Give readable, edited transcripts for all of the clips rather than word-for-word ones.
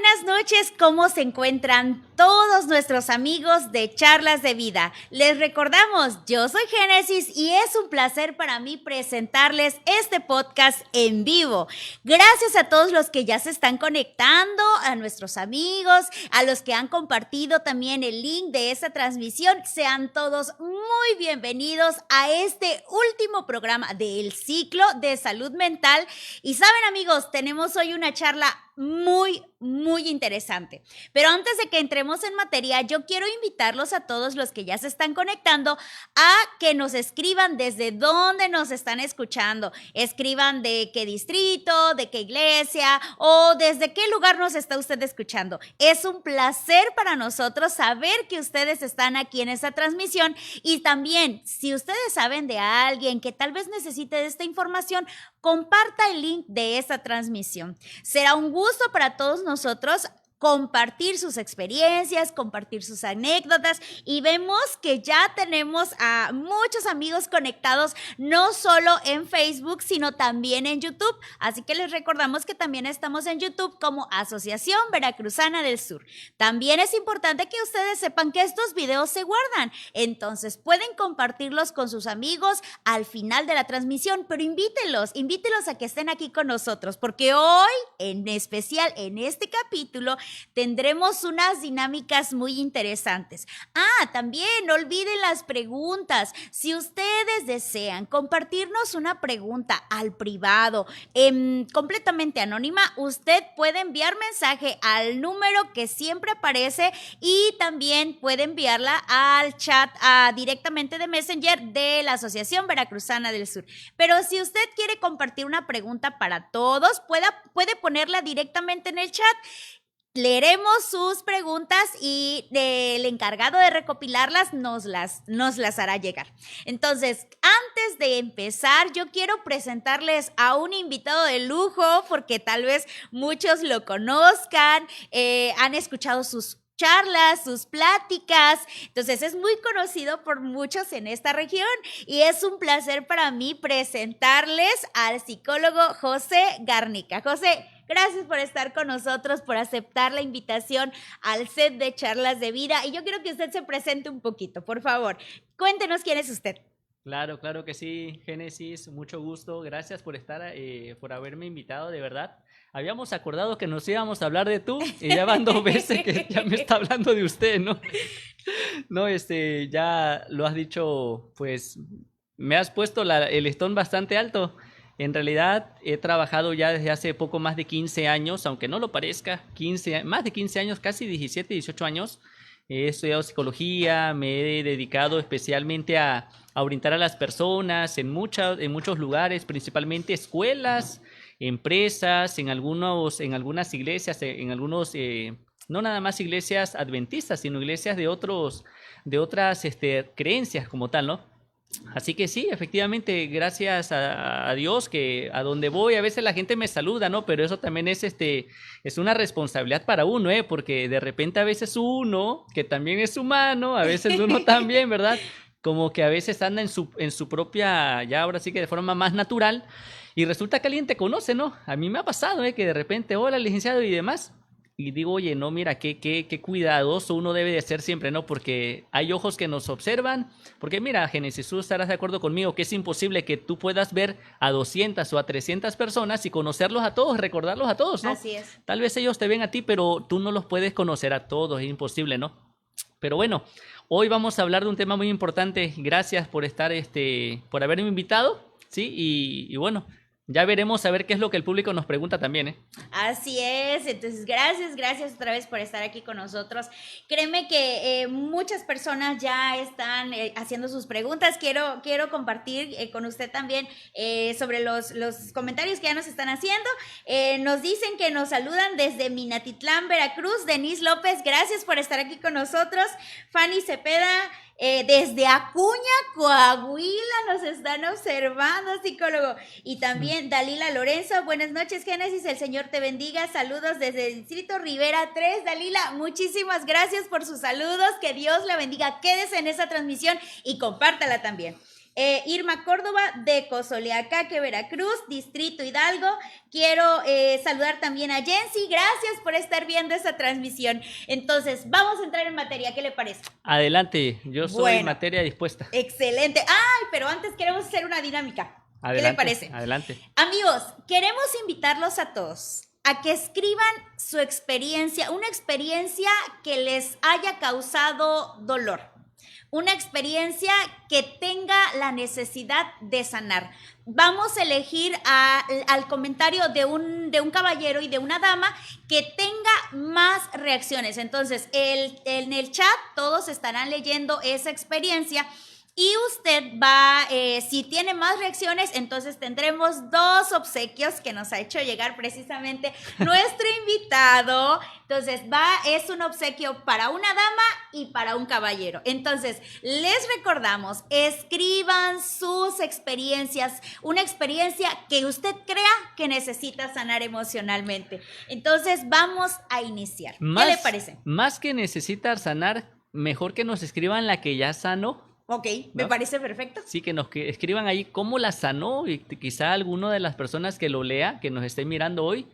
buenas noches. ¿Cómo se encuentran todos nuestros amigos de Charlas de Vida? Les recordamos, yo soy Génesis y es un placer para mí presentarles este podcast en vivo. Gracias a todos los que ya se están conectando, a nuestros amigos, a los que han compartido también el link de esta transmisión. Sean todos muy bienvenidos a este último programa del ciclo de salud mental. Y saben, amigos, tenemos hoy una charla muy interesante. Pero antes de que entremos en materia, yo quiero invitarlos a todos los que ya se están conectando a que nos escriban desde dónde nos están escuchando. Escriban de qué distrito, de qué iglesia o desde qué lugar nos está usted escuchando. Es un placer para nosotros saber que ustedes están aquí en esta transmisión y también, si ustedes saben de alguien que tal vez necesite de esta información, comparta el link de esta transmisión. Será un gusto para todos nosotros compartir sus experiencias, compartir sus anécdotas y vemos que ya tenemos a muchos amigos conectados no solo en Facebook, sino también en YouTube. Así que les recordamos que también estamos en YouTube como Asociación Veracruzana del Sur. También es importante que ustedes sepan que estos videos se guardan, entonces pueden compartirlos con sus amigos al final de la transmisión, pero invítenlos a que estén aquí con nosotros, porque hoy, en especial en este capítulo, tendremos unas dinámicas muy interesantes. También no olviden las preguntas. Si ustedes desean compartirnos una pregunta al privado, completamente anónima, usted puede enviar mensaje al número que siempre aparece y también puede enviarla al chat directamente de Messenger de la Asociación Veracruzana del Sur. Pero si usted quiere compartir una pregunta para todos, puede ponerla directamente en el chat. Leeremos sus preguntas y el encargado de recopilarlas nos las hará llegar. Entonces, antes de empezar, yo quiero presentarles a un invitado de lujo, porque tal vez muchos lo conozcan, han escuchado sus charlas, sus pláticas, entonces es muy conocido por muchos en esta región y es un placer para mí presentarles al psicólogo José Garnica. José, gracias por estar con nosotros, por aceptar la invitación al set de Charlas de Vida y yo quiero que usted se presente un poquito, por favor. Cuéntenos quién es usted. Claro que sí, Génesis, mucho gusto, gracias por estar, por haberme invitado, de verdad. Habíamos acordado que nos íbamos a hablar de tú y ya van 2 veces que ya me está hablando de usted, ¿no? No, ya lo has dicho, pues me has puesto el listón bastante alto. En realidad he trabajado ya desde hace poco más de 15 años, aunque no lo parezca, más de 15 años, casi 17, 18 años. He estudiado psicología, me he dedicado especialmente a orientar a las personas en muchos lugares, principalmente escuelas, empresas, en algunas iglesias, no nada más iglesias adventistas, sino iglesias de otras creencias como tal, ¿no? Así que sí, efectivamente, gracias a Dios que a donde voy a veces la gente me saluda, ¿no? Pero eso también es una responsabilidad para uno, ¿eh? Porque de repente a veces uno, que también es humano, a veces uno también, ¿verdad? Como que a veces anda en su propia, ya ahora sí que de forma más natural, y resulta que alguien te conoce, ¿no? A mí me ha pasado, que de repente, hola, licenciado y demás. Y digo, oye, no, mira, qué cuidadoso uno debe de ser siempre, ¿no? Porque hay ojos que nos observan. Porque mira, Génesis, tú estarás de acuerdo conmigo que es imposible que tú puedas ver a 200 o a 300 personas y conocerlos a todos, recordarlos a todos, ¿no? Así es. Tal vez ellos te ven a ti, pero tú no los puedes conocer a todos, es imposible, ¿no? Pero bueno, hoy vamos a hablar de un tema muy importante. Gracias por estar, por haberme invitado, ¿sí? Y bueno, ya veremos a ver qué es lo que el público nos pregunta también, ¿eh? Así es, entonces gracias otra vez por estar aquí con nosotros. Créeme que muchas personas ya están haciendo sus preguntas. Quiero compartir con usted también sobre los comentarios que ya nos están haciendo. Nos dicen que nos saludan desde Minatitlán, Veracruz. Denise López, gracias por estar aquí con nosotros. Fanny Cepeda, desde Acuña, Coahuila, nos están observando, psicólogo. Y también Dalila Lorenzo, buenas noches, Génesis, el Señor te bendiga. Saludos desde el Distrito Rivera 3. Dalila, muchísimas gracias por sus saludos. Que Dios la bendiga. Quédese en esa transmisión y compártala también. Irma Córdoba de Cozoleacaque, Veracruz, Distrito Hidalgo. Quiero saludar también a Jensi. Gracias por estar viendo esta transmisión. Entonces, vamos a entrar en materia. ¿Qué le parece? Adelante, yo soy materia dispuesta. Excelente. Ay, pero antes queremos hacer una dinámica. Adelante, ¿qué le parece? Adelante. Amigos, queremos invitarlos a todos a que escriban su experiencia, una experiencia que les haya causado dolor, una experiencia que tenga la necesidad de sanar. Vamos a elegir al comentario de un caballero y de una dama que tenga más reacciones. Entonces, en el chat todos estarán leyendo esa experiencia. Y usted va, si tiene más reacciones, entonces tendremos 2 obsequios que nos ha hecho llegar precisamente nuestro invitado. Entonces es un obsequio para una dama y para un caballero. Entonces, les recordamos, escriban sus experiencias, una experiencia que usted crea que necesita sanar emocionalmente. Entonces, vamos a iniciar. ¿Qué le parece? Más que necesitar sanar, mejor que nos escriban la que ya sanó. Ok, me parece perfecto. Sí, que escriban ahí cómo la sanó y quizá alguno de las personas que lo lea, que nos esté mirando hoy,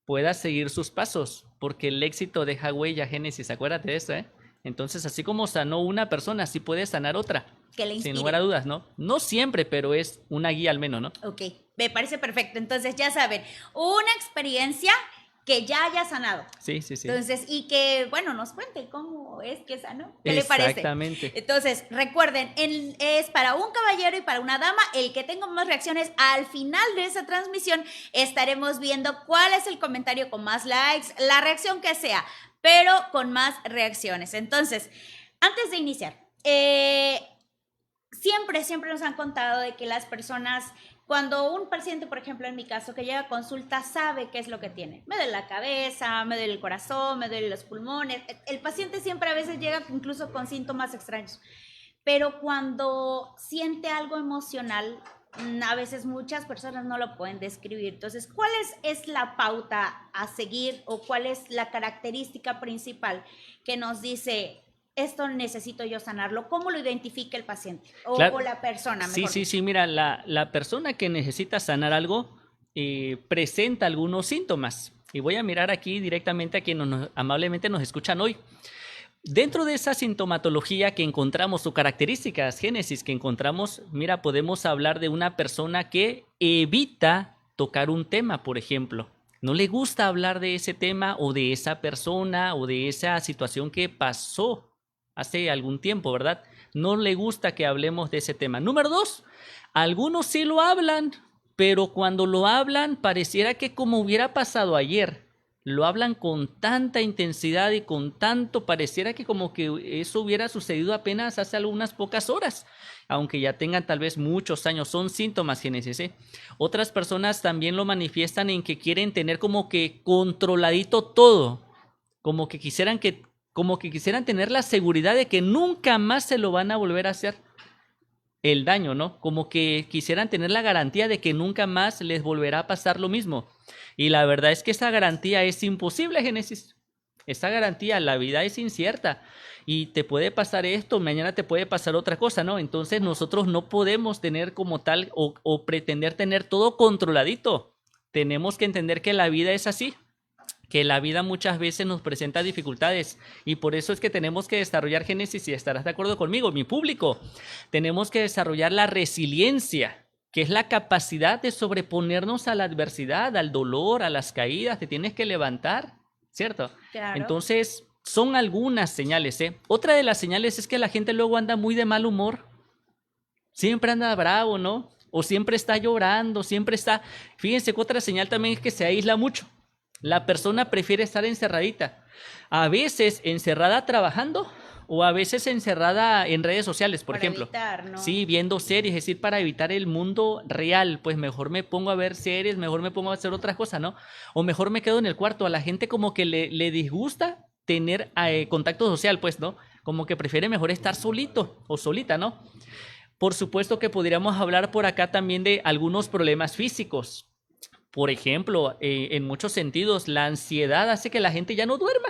pueda seguir sus pasos, porque el éxito deja huella, Génesis, acuérdate de eso, ¿eh? Entonces, así como sanó una persona, así puede sanar otra. Que le inspire. Sin lugar a dudas, ¿no? No siempre, pero es una guía al menos, ¿no? Ok, me parece perfecto. Entonces, ya saben, una experiencia que ya haya sanado. Sí, sí, sí. Entonces, y que, bueno, nos cuente cómo es que sanó. ¿Qué le parece? Exactamente. Entonces, recuerden, es para un caballero y para una dama. El que tenga más reacciones, al final de esa transmisión estaremos viendo cuál es el comentario con más likes, la reacción que sea, pero con más reacciones. Entonces, antes de iniciar, siempre nos han contado de que las personas, cuando un paciente, por ejemplo, en mi caso, que llega a consulta, sabe qué es lo que tiene. Me duele la cabeza, me duele el corazón, me duele los pulmones. El paciente siempre a veces llega incluso con síntomas extraños. Pero cuando siente algo emocional, a veces muchas personas no lo pueden describir. Entonces, ¿cuál es la pauta a seguir o cuál es la característica principal que nos dice: esto necesito yo sanarlo? ¿Cómo lo identifica el paciente o la persona? Sí, mira, la persona que necesita sanar algo presenta algunos síntomas. Y voy a mirar aquí directamente a quienes amablemente nos escuchan hoy. Dentro de esa sintomatología que encontramos, o características, Génesis, que encontramos, mira, podemos hablar de una persona que evita tocar un tema, por ejemplo. No le gusta hablar de ese tema o de esa persona o de esa situación que pasó hace algún tiempo, ¿verdad? No le gusta que hablemos de ese tema. Número 2, algunos sí lo hablan, pero cuando lo hablan pareciera que como hubiera pasado ayer. Lo hablan con tanta intensidad y con tanto, pareciera que como que eso hubiera sucedido apenas hace algunas pocas horas, aunque ya tengan tal vez muchos años. Son síntomas, Génesis, ¿eh? Otras personas también lo manifiestan en que quieren tener como que controladito todo, como que quisieran tener la seguridad de que nunca más se lo van a volver a hacer el daño, ¿no? Como que quisieran tener la garantía de que nunca más les volverá a pasar lo mismo. Y la verdad es que esa garantía es imposible, Génesis. Esa garantía, la vida es incierta. Y te puede pasar esto, mañana te puede pasar otra cosa, ¿no? Entonces nosotros no podemos tener como tal o pretender tener todo controladito. Tenemos que entender que la vida es así, que la vida muchas veces nos presenta dificultades y por eso es que tenemos que desarrollar, Génesis, y estarás de acuerdo conmigo, mi público, tenemos que desarrollar la resiliencia, que es la capacidad de sobreponernos a la adversidad, al dolor, a las caídas. Te tienes que levantar, ¿cierto? Claro. Entonces, son algunas señales, ¿eh? Otra de las señales es que la gente luego anda muy de mal humor, siempre anda bravo, ¿no? O siempre está llorando, siempre está... Fíjense que otra señal también es que se aísla mucho. La persona prefiere estar encerradita, a veces encerrada trabajando o a veces encerrada en redes sociales, por ejemplo. Evitar, ¿no? Sí, viendo series, es decir, para evitar el mundo real, pues mejor me pongo a ver series, mejor me pongo a hacer otras cosas, ¿no? O mejor me quedo en el cuarto. A la gente como que le disgusta tener contacto social, pues, ¿no? Como que prefiere mejor estar solito o solita, ¿no? Por supuesto que podríamos hablar por acá también de algunos problemas físicos. Por ejemplo, en muchos sentidos, la ansiedad hace que la gente ya no duerma,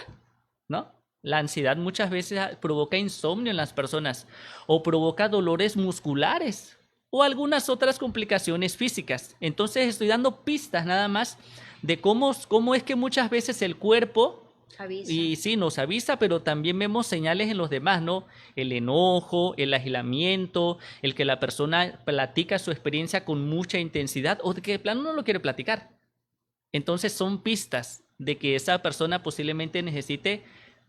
¿no? La ansiedad muchas veces provoca insomnio en las personas o provoca dolores musculares. o algunas otras complicaciones físicas. Entonces estoy dando pistas nada más de cómo es que muchas veces el cuerpo Avisa. y sí nos avisa, pero también vemos señales en los demás, ¿no? El enojo, el aislamiento, el que la persona platica su experiencia con mucha intensidad o de que de plano no lo quiere platicar. Entonces son pistas de que esa persona posiblemente necesite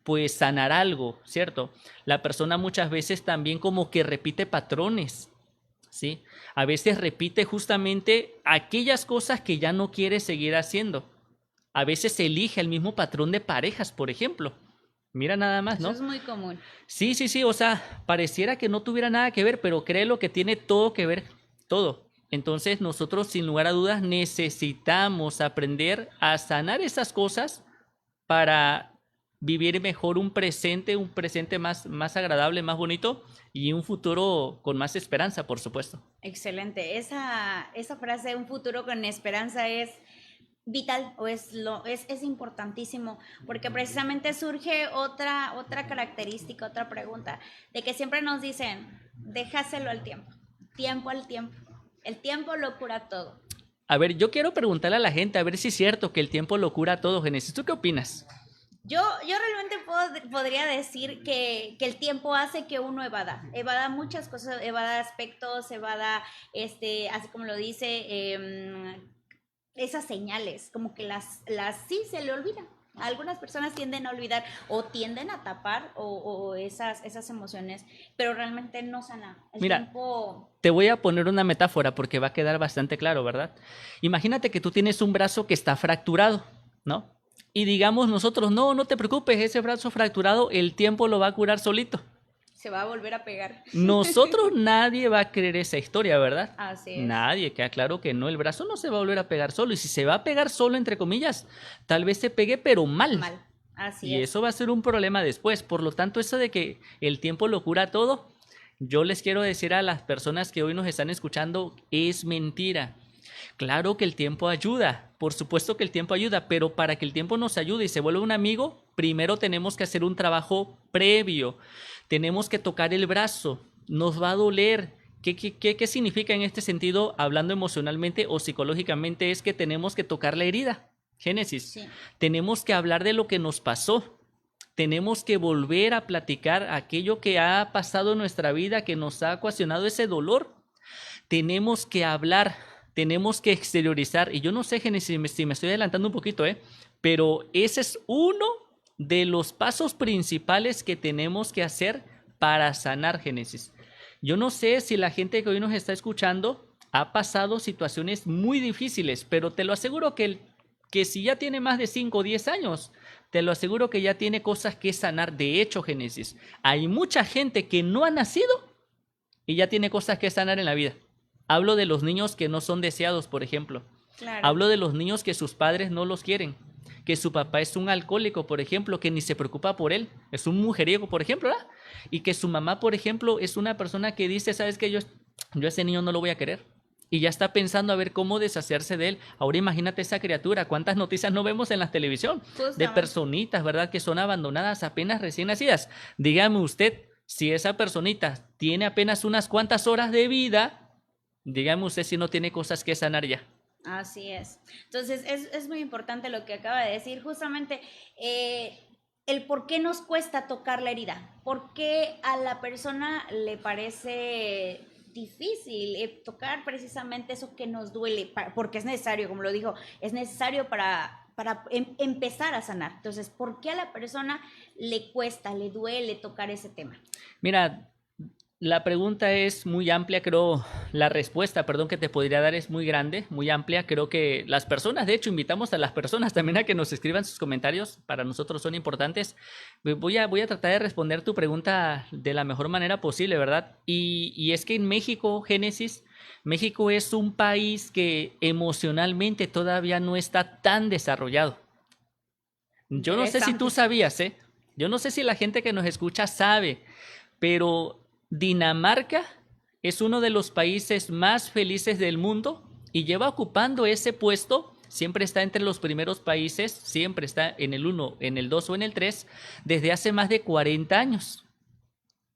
pues sanar algo, ¿cierto? La persona muchas veces también como que repite patrones, ¿sí? A veces repite justamente aquellas cosas que ya no quiere seguir haciendo. A veces elige el mismo patrón de parejas, por ejemplo. Mira nada más, Eso ¿no? es muy común. Sí, sí, sí, o sea, pareciera que no tuviera nada que ver, pero créelo que tiene todo que ver, todo. Entonces nosotros sin lugar a dudas necesitamos aprender a sanar esas cosas para vivir mejor un presente más agradable, más bonito y un futuro con más esperanza, por supuesto. Excelente. Esa frase, un futuro con esperanza, es vital o es importantísimo, porque precisamente surge otra característica, otra pregunta, de que siempre nos dicen, déjaselo al tiempo al tiempo. El tiempo lo cura todo. A ver, yo quiero preguntarle a la gente a ver si es cierto que el tiempo lo cura todo, Génesis. ¿Tú qué opinas? Yo realmente podría decir que el tiempo hace que uno evada muchas cosas, evada aspectos, evada, así como lo dice, esas señales, como que las sí se le olvidan. Algunas personas tienden a olvidar o tienden a tapar o esas emociones, pero realmente no sana. El Mira, tiempo... te voy a poner una metáfora porque va a quedar bastante claro, ¿verdad? Imagínate que tú tienes un brazo que está fracturado, ¿no? Y digamos nosotros, no te preocupes, ese brazo fracturado, el tiempo lo va a curar solito. Se va a volver a pegar. Nosotros nadie va a creer esa historia, ¿verdad? Así es. Nadie, queda claro que no, el brazo no se va a volver a pegar solo. Y si se va a pegar solo, entre comillas, tal vez se pegue, pero mal. Mal, así Y es. eso va a ser un problema después. Por lo tanto, eso de que el tiempo lo cura todo, yo les quiero decir a las personas que hoy nos están escuchando, es mentira. Claro que el tiempo ayuda, por supuesto que el tiempo ayuda, pero para que el tiempo nos ayude y se vuelva un amigo, primero tenemos que hacer un trabajo previo. Tenemos que tocar el brazo, nos va a doler. ¿Qué significa en este sentido, hablando emocionalmente o psicológicamente? Es que tenemos que tocar la herida. Génesis, Sí. tenemos que hablar de lo que nos pasó. Tenemos que volver a platicar aquello que ha pasado en nuestra vida, que nos ha ocasionado ese dolor. Tenemos que hablar, tenemos que exteriorizar. Y yo no sé, Génesis, si me estoy adelantando un poquito, pero ese es uno de los pasos principales que tenemos que hacer para sanar, Génesis. Yo no sé si la gente que hoy nos está escuchando ha pasado situaciones muy difíciles, pero te lo aseguro que si ya tiene más de 5 o 10 años, te lo aseguro que ya tiene cosas que sanar. De hecho, Génesis, hay mucha gente que no ha nacido y ya tiene cosas que sanar en la vida. Hablo de los niños que no son deseados, por ejemplo. Claro. Hablo de los niños que sus padres no los quieren, que su papá es un alcohólico, por ejemplo, que ni se preocupa por él, es un mujeriego, por ejemplo, ¿verdad? Y que su mamá, por ejemplo, es una persona que dice, ¿sabes qué? Yo a ese niño no lo voy a querer. Y ya está pensando a ver cómo deshacerse de él. Ahora imagínate esa criatura, cuántas noticias no vemos en la televisión de personitas, ¿verdad? Que son abandonadas apenas recién nacidas. Dígame usted, si esa personita tiene apenas unas cuantas horas de vida, dígame usted si no tiene cosas que sanar ya. Así es. Entonces, es muy importante lo que acaba de decir, justamente el por qué nos cuesta tocar la herida, por qué a la persona le parece difícil tocar precisamente eso que nos duele, porque es necesario, como lo dijo, es necesario para empezar a sanar. Entonces, ¿por qué a la persona le cuesta, le duele tocar ese tema? Mira, la pregunta es muy amplia, creo, la respuesta, perdón, que te podría dar es muy grande, muy amplia. Creo que las personas, de hecho, invitamos a las personas también a que nos escriban sus comentarios, para nosotros son importantes. Voy a tratar de responder tu pregunta de la mejor manera posible, ¿verdad? Y es que en México, Génesis, México es un país que emocionalmente todavía no está tan desarrollado. Yo no sé si tú sabías, yo no sé si la gente que nos escucha sabe, pero Dinamarca es uno de los países más felices del mundo y lleva ocupando ese puesto, siempre está entre los primeros países, siempre está en el 1, en el 2 o en el 3, desde hace más de 40 años.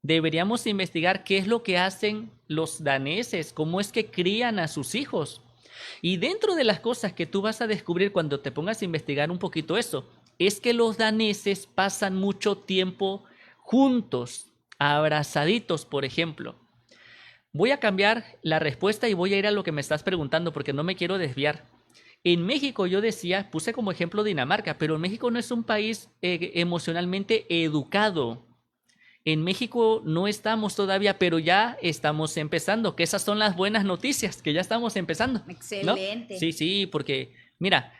deberíamos investigar qué es lo que hacen los daneses, cómo es que crían a sus hijos. Y dentro de las cosas que tú vas a descubrir cuando te pongas a investigar un poquito eso, es que los daneses pasan mucho tiempo juntos, abrazaditos, por ejemplo. Voy a cambiar la respuesta y voy a ir a lo que me estás preguntando porque no me quiero desviar. En México yo decía, puse como ejemplo Dinamarca, pero México no es un país emocionalmente educado. En México no estamos todavía, pero ya estamos empezando, que esas son las buenas noticias, que ya estamos empezando, ¿no? Excelente. Sí, porque mira,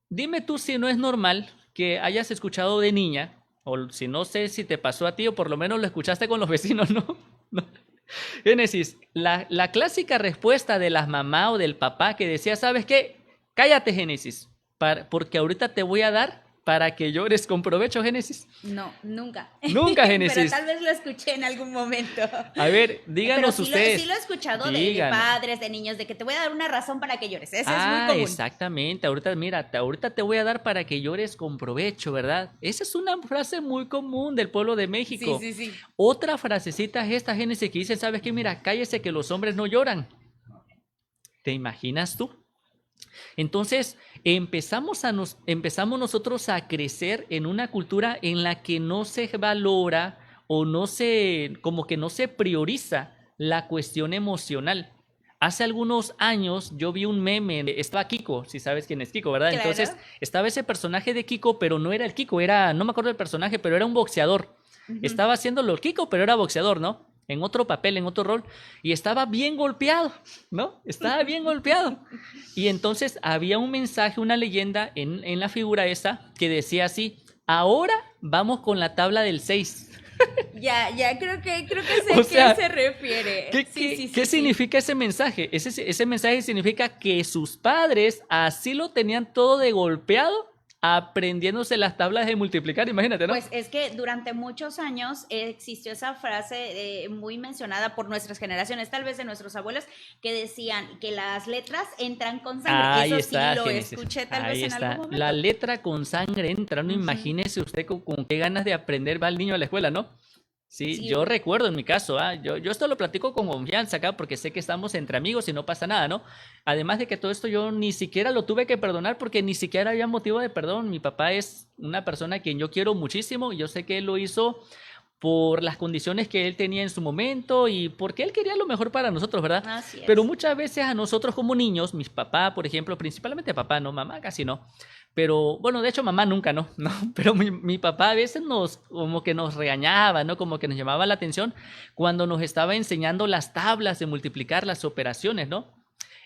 dime tú si no es normal que hayas escuchado de niña, o si no sé si te pasó a ti, o por lo menos lo escuchaste con los vecinos, ¿no? ¿No? Génesis, la clásica respuesta de la mamá o del papá que decía, ¿sabes qué? Cállate, Génesis, porque ahorita te voy a dar para que llores con provecho, Génesis. No, nunca. Nunca, Génesis. Pero tal vez lo escuché en algún momento. A ver, díganos Pero ustedes. Sí lo he escuchado de padres, de niños, de que te voy a dar una razón para que llores. Eso es muy común. Exactamente. Ahorita, mira, ahorita te voy a dar para que llores con provecho, ¿verdad? Esa es una frase muy común del pueblo de México. Sí. Otra frasecita es esta, Génesis, que dice, ¿sabes qué? Mira, cállese que los hombres no lloran. ¿Te imaginas tú? Entonces empezamos nosotros a crecer en una cultura en la que no se valora o como que no se prioriza la cuestión emocional. Hace algunos años yo vi un meme, estaba Kiko, si sabes quién es Kiko, ¿verdad? Claro. Entonces estaba ese personaje de Kiko, pero no era el Kiko, no me acuerdo del personaje, pero era un boxeador. Estaba haciéndolo Kiko, pero era boxeador, ¿no? En otro papel, en otro rol, y estaba bien golpeado, ¿no? Estaba bien golpeado. Y entonces había un mensaje, una leyenda en la figura esa que decía así, ahora vamos con la tabla del 6. Ya, creo que sé a qué se refiere. ¿Qué significa ese mensaje? Ese mensaje significa que sus padres así lo tenían todo de golpeado, aprendiéndose las tablas de multiplicar, imagínate, ¿no? Pues es que durante muchos años existió esa frase muy mencionada por nuestras generaciones, tal vez de nuestros abuelos, que decían que las letras entran con sangre. Ahí Eso está, sí lo Génesis. escuché tal Ahí vez está. en algún momento. La letra con sangre entra, ¿no? Imagínese usted con qué ganas de aprender va el niño a la escuela, ¿no? Sí, yo recuerdo en mi caso, yo esto lo platico con confianza acá porque sé que estamos entre amigos y no pasa nada, ¿no? Además de que todo esto yo ni siquiera lo tuve que perdonar porque ni siquiera había motivo de perdón. Mi papá es una persona a quien yo quiero muchísimo y yo sé que él lo hizo por las condiciones que él tenía en su momento y porque él quería lo mejor para nosotros, ¿verdad? Así es. Pero muchas veces a nosotros como niños, mis papás, por ejemplo, principalmente papá, no mamá, casi no. Pero, bueno, de hecho mamá nunca, ¿no? Pero mi papá a veces como que nos regañaba, ¿no? Como que nos llamaba la atención cuando nos estaba enseñando las tablas de multiplicar, las operaciones, ¿no?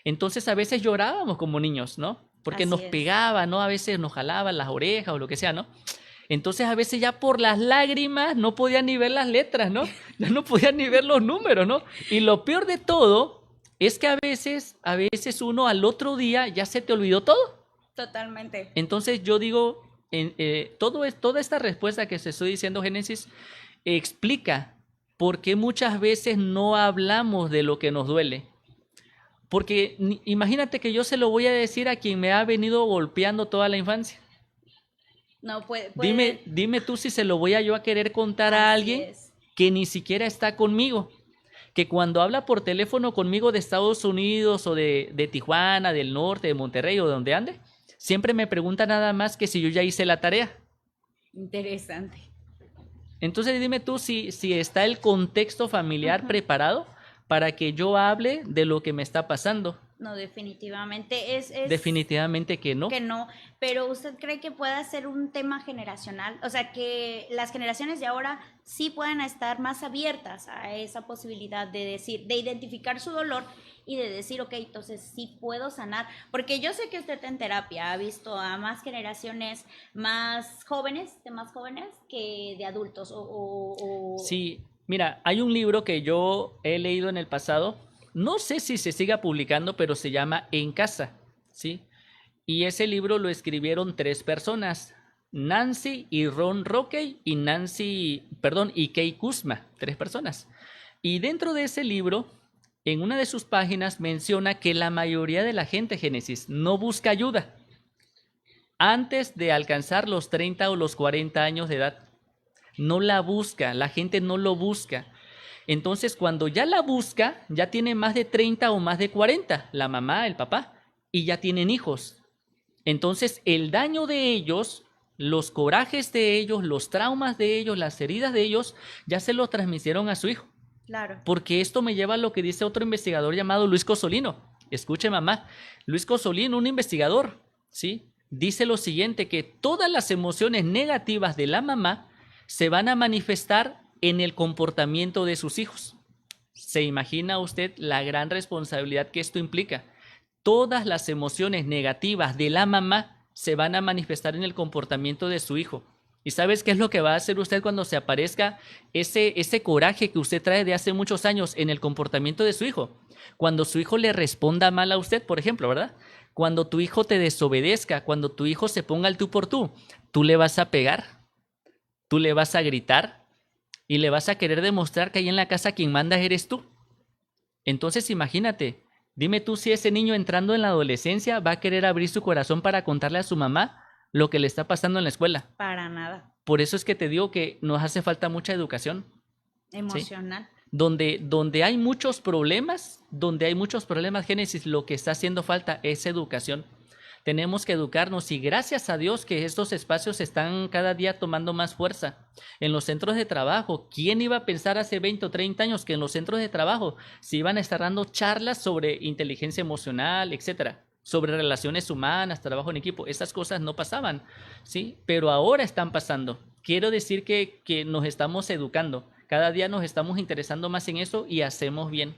Entonces a veces llorábamos como niños, ¿no? Porque nos pegaba, ¿no? A veces nos jalaban las orejas o lo que sea, ¿no? Entonces a veces ya por las lágrimas no podían ni ver las letras, ¿no? Ya no podían ni ver los números, ¿no? Y lo peor de todo es que a veces uno al otro día ya se te olvidó todo. Totalmente. Entonces yo digo, toda esta respuesta que se estoy diciendo, Génesis, explica por qué muchas veces no hablamos de lo que nos duele. Porque imagínate que yo se lo voy a decir a quien me ha venido golpeando toda la infancia. No puede. Dime tú si se lo voy a querer contar a alguien que ni siquiera está conmigo. Que cuando habla por teléfono conmigo de Estados Unidos o de Tijuana, del norte, de Monterrey o de donde ande, siempre me pregunta nada más que si yo ya hice la tarea. Interesante. Entonces dime tú si está el contexto familiar preparado para que yo hable de lo que me está pasando. No, definitivamente Definitivamente que no. Que no, pero ¿usted cree que pueda ser un tema generacional? O sea, que las generaciones de ahora sí puedan estar más abiertas a esa posibilidad de identificar su dolor y de decir, ok, entonces sí puedo sanar. Porque yo sé que usted en terapia ha visto a más generaciones más jóvenes que de adultos. Sí, mira, hay un libro que yo he leído en el pasado. No sé si se siga publicando, pero se llama En Casa, ¿sí? Y ese libro lo escribieron 3 personas, Nancy y Ron Rockey y Kay Kuzma, 3 personas. Y dentro de ese libro, en una de sus páginas menciona que la mayoría de la gente, Génesis, no busca ayuda antes de alcanzar los 30 o los 40 años de edad. no la busca, la gente no lo busca. Entonces, cuando ya la busca, ya tiene más de 30 o más de 40, la mamá, el papá, y ya tienen hijos. Entonces, el daño de ellos, los corajes de ellos, los traumas de ellos, las heridas de ellos, ya se lo transmitieron a su hijo. Claro. Porque esto me lleva a lo que dice otro investigador llamado Luis Cosolino. Escuche, mamá. Luis Cosolino, un investigador, ¿sí? Dice lo siguiente, que todas las emociones negativas de la mamá se van a manifestar en el comportamiento de sus hijos. ¿Se imagina usted la gran responsabilidad que esto implica? Todas las emociones negativas de la mamá se van a manifestar en el comportamiento de su hijo. ¿Y sabes qué es lo que va a hacer usted cuando se aparezca ese coraje que usted trae de hace muchos años en el comportamiento de su hijo? Cuando su hijo le responda mal a usted, por ejemplo, ¿verdad? Cuando tu hijo te desobedezca, cuando tu hijo se ponga al tú por tú le vas a pegar, tú le vas a gritar y le vas a querer demostrar que ahí en la casa quien manda eres tú. Entonces imagínate, dime tú si ese niño entrando en la adolescencia va a querer abrir su corazón para contarle a su mamá lo que le está pasando en la escuela. Para nada. Por eso es que te digo que nos hace falta mucha educación. Emocional. ¿Sí? Donde hay muchos problemas, Génesis, lo que está haciendo falta es educación. Tenemos que educarnos y gracias a Dios que estos espacios están cada día tomando más fuerza. En los centros de trabajo, ¿quién iba a pensar hace 20 o 30 años que en los centros de trabajo se iban a estar dando charlas sobre inteligencia emocional, etcétera? Sobre relaciones humanas, trabajo en equipo? Esas cosas no pasaban, ¿sí? Pero ahora están pasando. Quiero decir que nos estamos educando. Cada día nos estamos interesando más en eso y hacemos bien.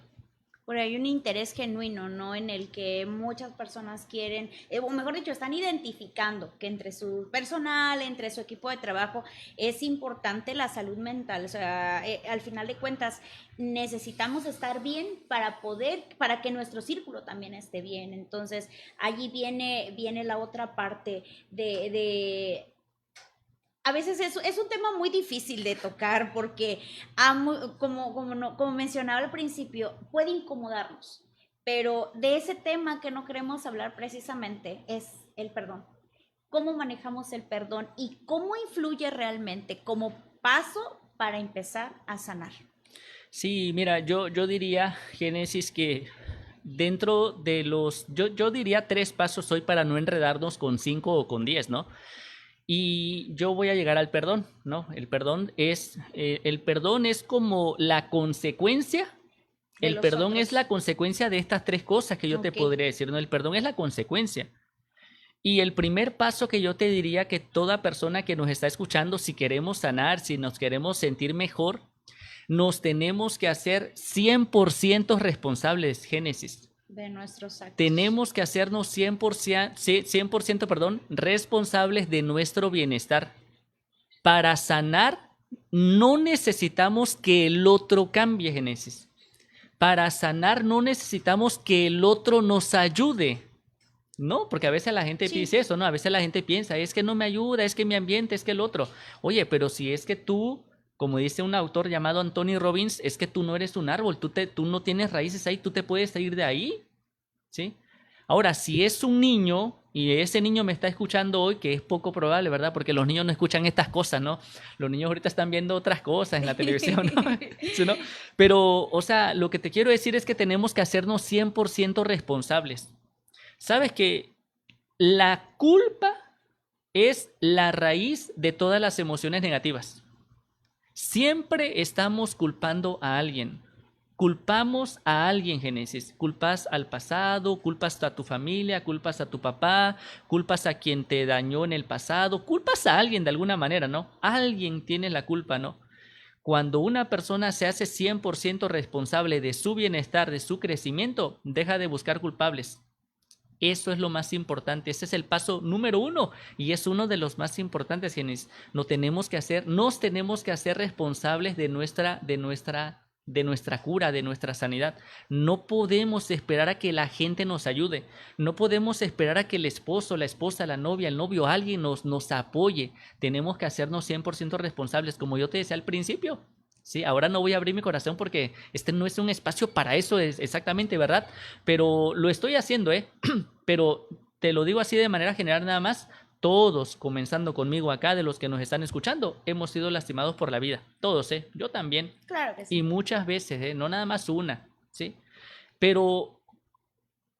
Pero hay un interés genuino, ¿no? En el que muchas personas quieren, o mejor dicho, están identificando que entre su personal, entre su equipo de trabajo, es importante la salud mental. O sea, al final de cuentas, necesitamos estar bien para que nuestro círculo también esté bien. Entonces, allí viene la otra parte de a veces es un tema muy difícil de tocar porque, como mencionaba al principio, puede incomodarnos, pero de ese tema que no queremos hablar precisamente es el perdón. ¿Cómo manejamos el perdón y cómo influye realmente como paso para empezar a sanar? Sí, mira, yo diría, Génesis, que dentro de yo diría 3 pasos hoy para no enredarnos con 5 o con 10, ¿no? Y yo voy a llegar al perdón, ¿no? El perdón es como la consecuencia. El perdón es la consecuencia de estas 3 cosas que yo te podría decir, ¿no? El perdón es la consecuencia. Y el primer paso que yo te diría que toda persona que nos está escuchando, si queremos sanar, si nos queremos sentir mejor, nos tenemos que hacer 100% responsables, Génesis. De nuestros actos. Tenemos que hacernos 100%, responsables de nuestro bienestar. Para sanar, no necesitamos que el otro cambie, Génesis. Para sanar, no necesitamos que el otro nos ayude. No, porque a veces la gente dice eso, ¿no? A veces la gente piensa, es que no me ayuda, es que mi ambiente, es que el otro. Oye, pero si es que tú, como dice un autor llamado Anthony Robbins, es que tú no eres un árbol, tú no tienes raíces ahí, tú te puedes salir de ahí, ¿sí? Ahora, si es un niño, y ese niño me está escuchando hoy, que es poco probable, ¿verdad? Porque los niños no escuchan estas cosas, ¿no? Los niños ahorita están viendo otras cosas en la televisión, ¿no? ¿Sí, no? Pero, o sea, lo que te quiero decir es que tenemos que hacernos 100% responsables. ¿Sabes que la culpa es la raíz de todas las emociones negativas? Siempre estamos culpando a alguien. Culpamos a alguien, Génesis. Culpas al pasado, culpas a tu familia, culpas a tu papá, culpas a quien te dañó en el pasado, culpas a alguien de alguna manera, ¿no? Alguien tiene la culpa, ¿no? Cuando una persona se hace 100% responsable de su bienestar, de su crecimiento, deja de buscar culpables. Eso es lo más importante, ese es el paso número 1 y es uno de los más importantes, Génesis. Nos tenemos que hacer responsables de nuestra cura, de nuestra sanidad. No podemos esperar a que la gente nos ayude, no podemos esperar a que el esposo, la esposa, la novia, el novio, alguien nos apoye. Tenemos que hacernos 100% responsables, como yo te decía al principio. Sí, ahora no voy a abrir mi corazón porque este no es un espacio para eso exactamente, ¿verdad? Pero lo estoy haciendo, pero te lo digo así de manera general nada más todos, comenzando conmigo acá, de los que nos están escuchando, hemos sido lastimados por la vida. Todos, ¿eh? Yo también. Claro que sí. Y muchas veces, ¿eh? No nada más una, ¿sí? Pero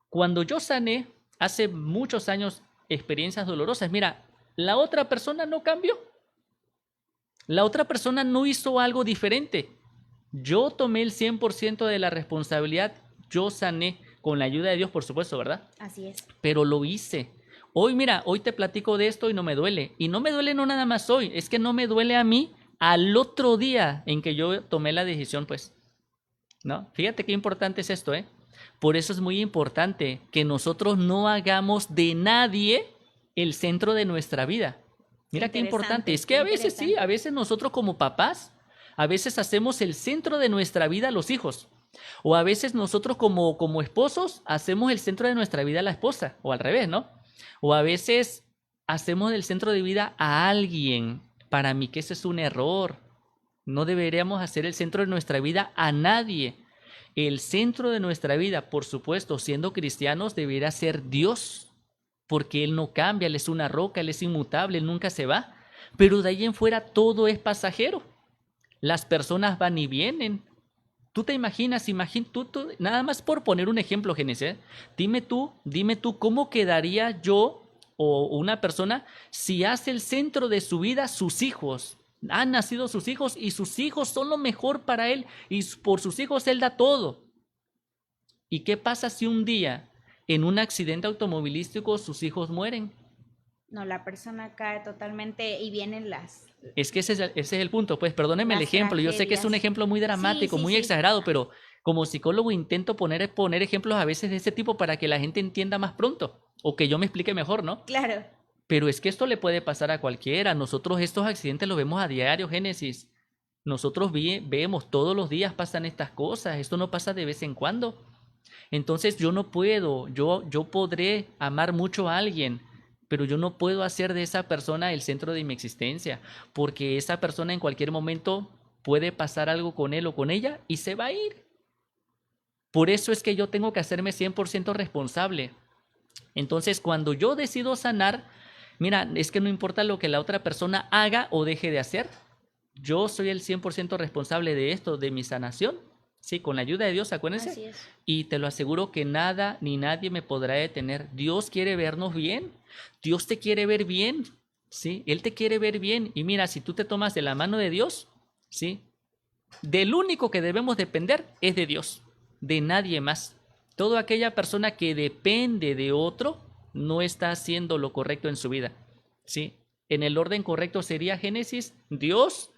cuando yo sané, hace muchos años, experiencias dolorosas, mira, la otra persona no cambió. La otra persona no hizo algo diferente. Yo tomé el 100% de la responsabilidad. Yo sané con la ayuda de Dios, por supuesto, ¿verdad? Así es. Pero lo hice. Hoy, mira, hoy te platico de esto y no me duele. Y no me duele no nada más hoy, es que no me duele a mí al otro día en que yo tomé la decisión, pues. ¿No? Fíjate qué importante es esto, ¿eh? Por eso es muy importante que nosotros no hagamos de nadie el centro de nuestra vida. Mira qué importante. Es que a veces sí, a veces nosotros como papás, a veces hacemos el centro de nuestra vida a los hijos. O a veces nosotros como esposos hacemos el centro de nuestra vida a la esposa. O al revés, ¿no? O a veces hacemos el centro de vida a alguien. Para mí que ese es un error. No deberíamos hacer el centro de nuestra vida a nadie. El centro de nuestra vida, por supuesto, siendo cristianos, debería ser Dios. Porque Él no cambia, Él es una roca, Él es inmutable, Él nunca se va. Pero de ahí en fuera todo es pasajero. Las personas van y vienen. Tú te imaginas, nada más por poner un ejemplo, Génesis, dime tú, ¿cómo quedaría yo o una persona si hace el centro de su vida sus hijos? Han nacido sus hijos y sus hijos son lo mejor para él y por sus hijos él da todo. ¿Y qué pasa si un día en un accidente automovilístico sus hijos mueren? No, la persona cae totalmente y vienen las... Es que ese es el punto, pues perdónenme el ejemplo, yo sé que es un ejemplo muy dramático, muy exagerado, pero como psicólogo intento poner ejemplos a veces de ese tipo para que la gente entienda más pronto, o que yo me explique mejor, ¿no? Claro. Pero es que esto le puede pasar a cualquiera, nosotros estos accidentes los vemos a diario, Génesis, nosotros vemos todos los días pasan estas cosas, esto no pasa de vez en cuando. Entonces yo no puedo, yo podré amar mucho a alguien, pero yo no puedo hacer de esa persona el centro de mi existencia, porque esa persona en cualquier momento puede pasar algo con él o con ella y se va a ir. Por eso es que yo tengo que hacerme 100% responsable. Entonces, cuando yo decido sanar, mira, es que no importa lo que la otra persona haga o deje de hacer, yo soy el 100% responsable de esto, de mi sanación. Sí, con la ayuda de Dios, acuérdense. Así es. Y te lo aseguro que nada ni nadie me podrá detener. Dios quiere vernos bien. Dios te quiere ver bien. Sí, Él te quiere ver bien. Y mira, si tú te tomas de la mano de Dios, sí, del único que debemos depender es de Dios, de nadie más. Toda aquella persona que depende de otro no está haciendo lo correcto en su vida. Sí, en el orden correcto sería Génesis, Dios,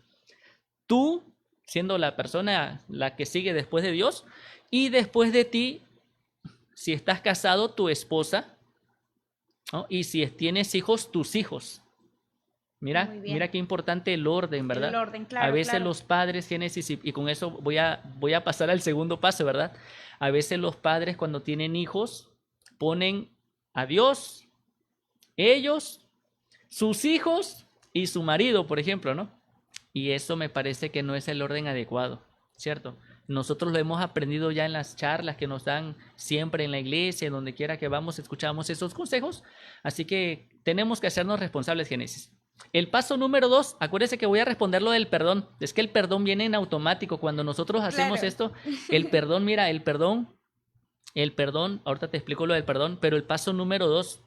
tú siendo la persona la que sigue después de Dios, y después de ti, si estás casado, tu esposa, ¿no? Y si tienes hijos, tus hijos. Mira qué importante el orden, ¿verdad? El orden, claro. A veces claro. los padres, Génesis, y con eso voy a pasar al segundo paso, ¿verdad? A veces los padres cuando tienen hijos ponen a Dios, ellos, sus hijos y su marido, por ejemplo, ¿no? Y eso me parece que no es el orden adecuado, ¿cierto? Nosotros lo hemos aprendido ya en las charlas que nos dan siempre en la iglesia, donde quiera que vamos, escuchamos esos consejos. Así que tenemos que hacernos responsables, Génesis. El paso número 2, acuérdese que voy a responder lo del perdón. Es que el perdón viene en automático. Cuando nosotros hacemos esto, el perdón, mira, el perdón, ahorita te explico lo del perdón, pero el paso número 2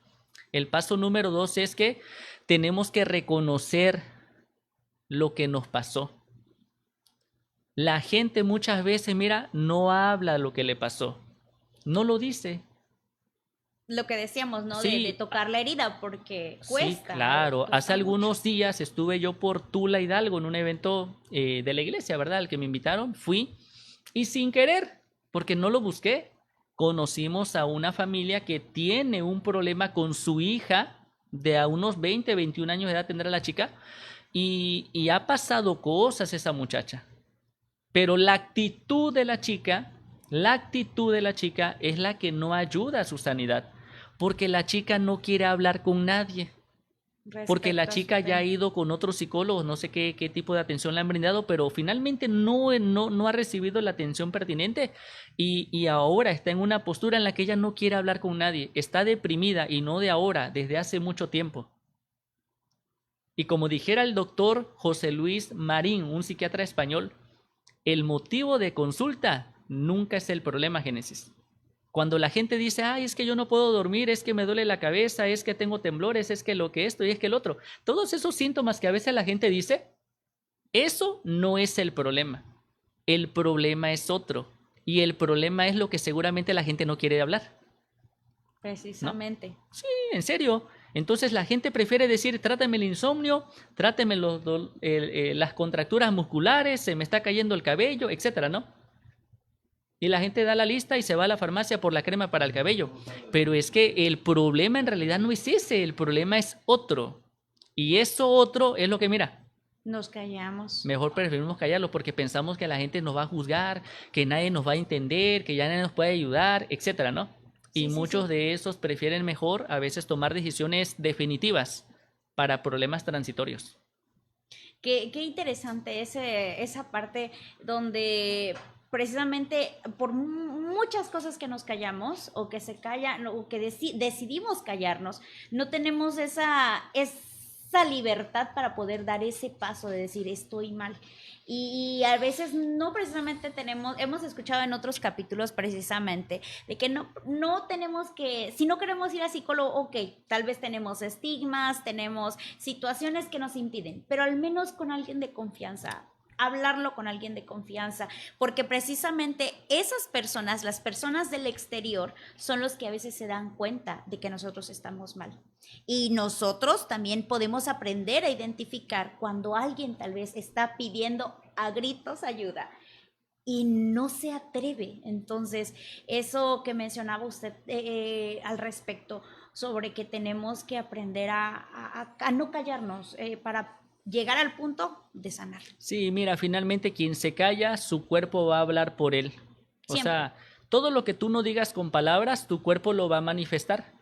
es que tenemos que reconocer lo que nos pasó. La gente muchas veces, mira, no habla lo que le pasó, no lo dice. Lo que decíamos, ¿no? Sí. De tocar la herida, porque cuesta. Sí, claro. Cuesta Hace algunos mucho. días estuve yo por Tula, Hidalgo, en un evento de la iglesia, ¿verdad? Al que me invitaron, fui, y sin querer, porque no lo busqué, conocimos a una familia que tiene un problema con su hija, de a unos 20, 21 años de edad tendrá la chica, y ha pasado cosas esa muchacha. Pero la actitud de la chica es la que no ayuda a su sanidad, porque la chica no quiere hablar con nadie. Porque la chica ya ha ido con otros psicólogos, no sé qué tipo de atención le han brindado, pero finalmente no ha recibido la atención pertinente y ahora está en una postura en la que ella no quiere hablar con nadie. Está deprimida y no de ahora, desde hace mucho tiempo. Y como dijera el doctor José Luis Marín, un psiquiatra español, el motivo de consulta nunca es el problema, Génesis. Cuando la gente dice, ay, es que yo no puedo dormir, es que me duele la cabeza, es que tengo temblores, es que lo que esto y es que el otro, todos esos síntomas que a veces la gente dice, eso no es el problema. El problema es otro. Y el problema es lo que seguramente la gente no quiere hablar. Precisamente. ¿No? Sí, en serio. Entonces la gente prefiere decir, trátame el insomnio, trátame las contracturas musculares, se me está cayendo el cabello, etcétera, ¿no? Y la gente da la lista y se va a la farmacia por la crema para el cabello. Pero es que el problema en realidad no es ese, el problema es otro. Y eso otro es lo que, mira, nos callamos. Mejor preferimos callarlo porque pensamos que la gente nos va a juzgar, que nadie nos va a entender, que ya nadie nos puede ayudar, etcétera, ¿no? Y muchos de esos prefieren mejor a veces tomar decisiones definitivas para problemas transitorios. Qué interesante esa parte donde precisamente por muchas cosas que nos callamos o que se callan o que decidimos callarnos, no tenemos esa libertad para poder dar ese paso de decir estoy mal. Y a veces no precisamente hemos escuchado en otros capítulos precisamente, de que no tenemos que, si no queremos ir a psicólogo, ok, tal vez tenemos estigmas, tenemos situaciones que nos impiden, pero al menos con alguien de confianza, hablarlo con alguien de confianza, porque precisamente esas personas, las personas del exterior, son los que a veces se dan cuenta de que nosotros estamos mal. Y nosotros también podemos aprender a identificar cuando alguien tal vez está pidiendo a gritos ayuda y no se atreve. Entonces, eso que mencionaba usted al respecto, sobre que tenemos que aprender a no callarnos para llegar al punto de sanar. Sí, mira, finalmente quien se calla, su cuerpo va a hablar por él. O sea, todo lo que tú no digas con palabras, tu cuerpo lo va a manifestar.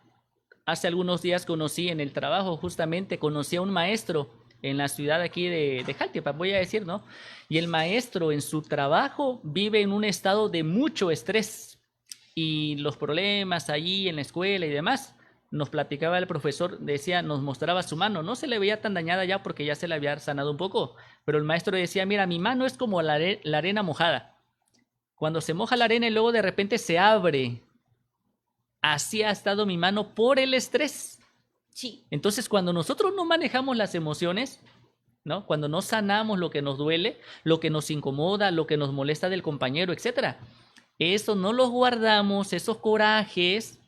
Hace algunos días conocí en el trabajo, justamente conocí a un maestro en la ciudad aquí de Jaltiapa, voy a decir, ¿no? Y el maestro en su trabajo vive en un estado de mucho estrés y los problemas allí en la escuela y demás. Nos platicaba el profesor, decía, nos mostraba su mano, no se le veía tan dañada ya porque ya se le había sanado un poco, pero el maestro decía, mira, mi mano es como la arena mojada. Cuando se moja la arena y luego de repente se abre. Así ha estado mi mano por el estrés. Sí. Entonces, cuando nosotros no manejamos las emociones, ¿no? Cuando no sanamos lo que nos duele, lo que nos incomoda, lo que nos molesta del compañero, etcétera, eso no los guardamos, esos corajes.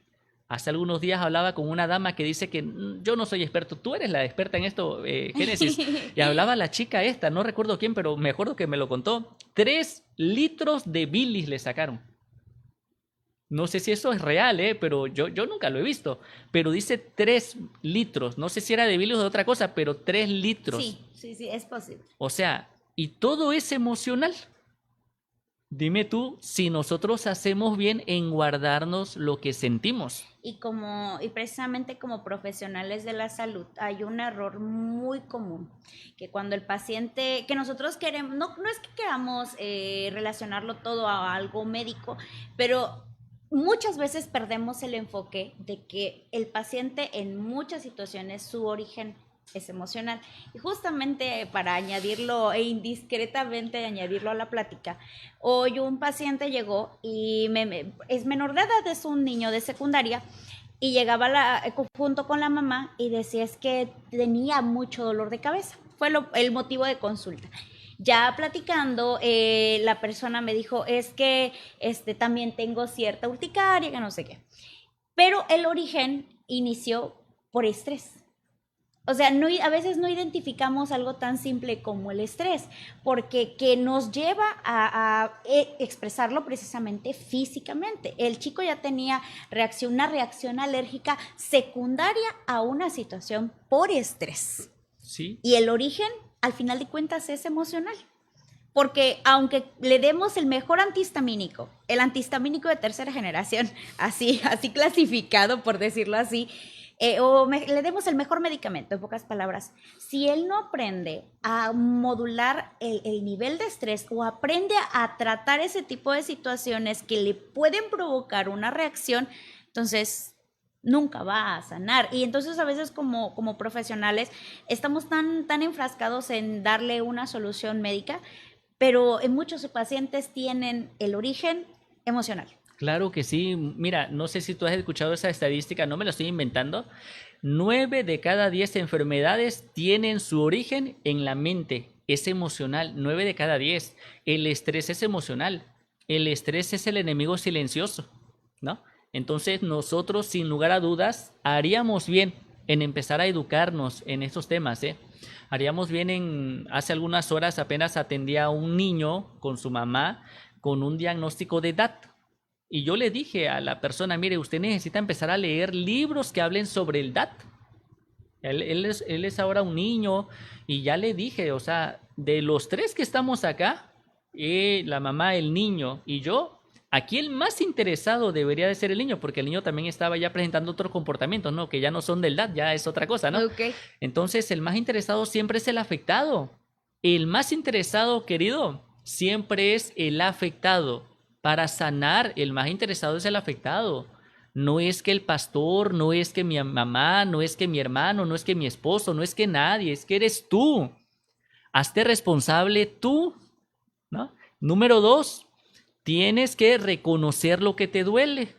Hace algunos días hablaba con una dama que dice que yo no soy experto, tú eres la experta en esto, Génesis. Y hablaba la chica esta, no recuerdo quién, pero me acuerdo que me lo contó. 3 litros de bilis le sacaron. No sé si eso es real, pero yo nunca lo he visto. Pero dice 3 litros. No sé si era de bilis o de otra cosa, pero 3 litros. Sí, es posible. O sea, y todo es emocional. Dime tú si nosotros hacemos bien en guardarnos lo que sentimos. Y precisamente como profesionales de la salud hay un error muy común, que cuando el paciente, que nosotros queremos, no es que queramos relacionarlo todo a algo médico, pero muchas veces perdemos el enfoque de que el paciente en muchas situaciones su origen es emocional. Y justamente para añadirlo e indiscretamente añadirlo a la plática, hoy un paciente llegó y es menor de edad, es un niño de secundaria, y llegaba junto con la mamá y decía es que tenía mucho dolor de cabeza. Fue el motivo de consulta. Ya platicando, la persona me dijo, es que también tengo cierta urticaria, que no sé qué. Pero el origen inició por estrés. O sea, a veces no identificamos algo tan simple como el estrés, porque que nos lleva a expresarlo precisamente físicamente. El chico ya tenía una reacción alérgica secundaria a una situación por estrés. Sí. Y el origen, al final de cuentas, es emocional. Porque aunque le demos el mejor antihistamínico, el antihistamínico de tercera generación, así clasificado, por decirlo así, le demos el mejor medicamento, en pocas palabras, si él no aprende a modular el nivel de estrés o aprende a tratar ese tipo de situaciones que le pueden provocar una reacción, entonces nunca va a sanar. Y entonces a veces como profesionales estamos tan enfrascados en darle una solución médica, pero en muchos pacientes tienen el origen emocional. Claro que sí. Mira, no sé si tú has escuchado esa estadística, no me lo estoy inventando. 9 de cada 10 enfermedades tienen su origen en la mente, es emocional. 9 de cada 10. El estrés es emocional. El estrés es el enemigo silencioso, ¿no? Entonces nosotros, sin lugar a dudas, haríamos bien en empezar a educarnos en estos temas, ¿eh? Haríamos bien hace algunas horas apenas atendía a un niño con su mamá con un diagnóstico de edad. Y yo le dije a la persona, mire, usted necesita empezar a leer libros que hablen sobre el DAT. Él es ahora un niño y ya le dije, o sea, de los 3 que estamos acá, la mamá, el niño y yo, aquí el más interesado debería de ser el niño, porque el niño también estaba ya presentando otros comportamientos, ¿no? Que ya no son del DAT, ya es otra cosa, ¿no? Okay. Entonces, el más interesado siempre es el afectado. El más interesado, querido, siempre es el afectado. Para sanar, el más interesado es el afectado. No es que el pastor, no es que mi mamá, no es que mi hermano, no es que mi esposo, no es que nadie, es que eres tú. Hazte responsable tú, ¿no? Número 2, tienes que reconocer lo que te duele.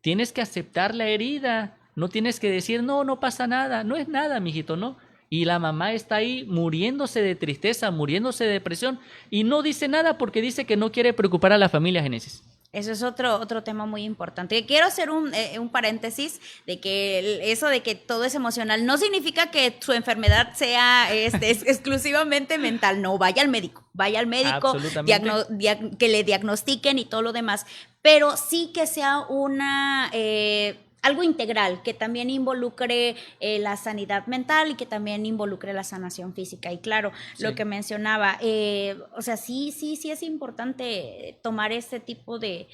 Tienes que aceptar la herida. No tienes que decir, no, no pasa nada. No es nada, mijito, no. Y la mamá está ahí muriéndose de tristeza, muriéndose de depresión y no dice nada porque dice que no quiere preocupar a la familia, Génesis. Eso es otro tema muy importante. Quiero hacer un paréntesis de que eso de que todo es emocional no significa que su enfermedad sea exclusivamente mental. No, vaya al médico, que le diagnostiquen y todo lo demás. Pero sí que sea algo integral, que también involucre la sanidad mental y que también involucre la sanación física. Y claro, sí, lo que mencionaba, o sea, sí es importante tomar este tipo de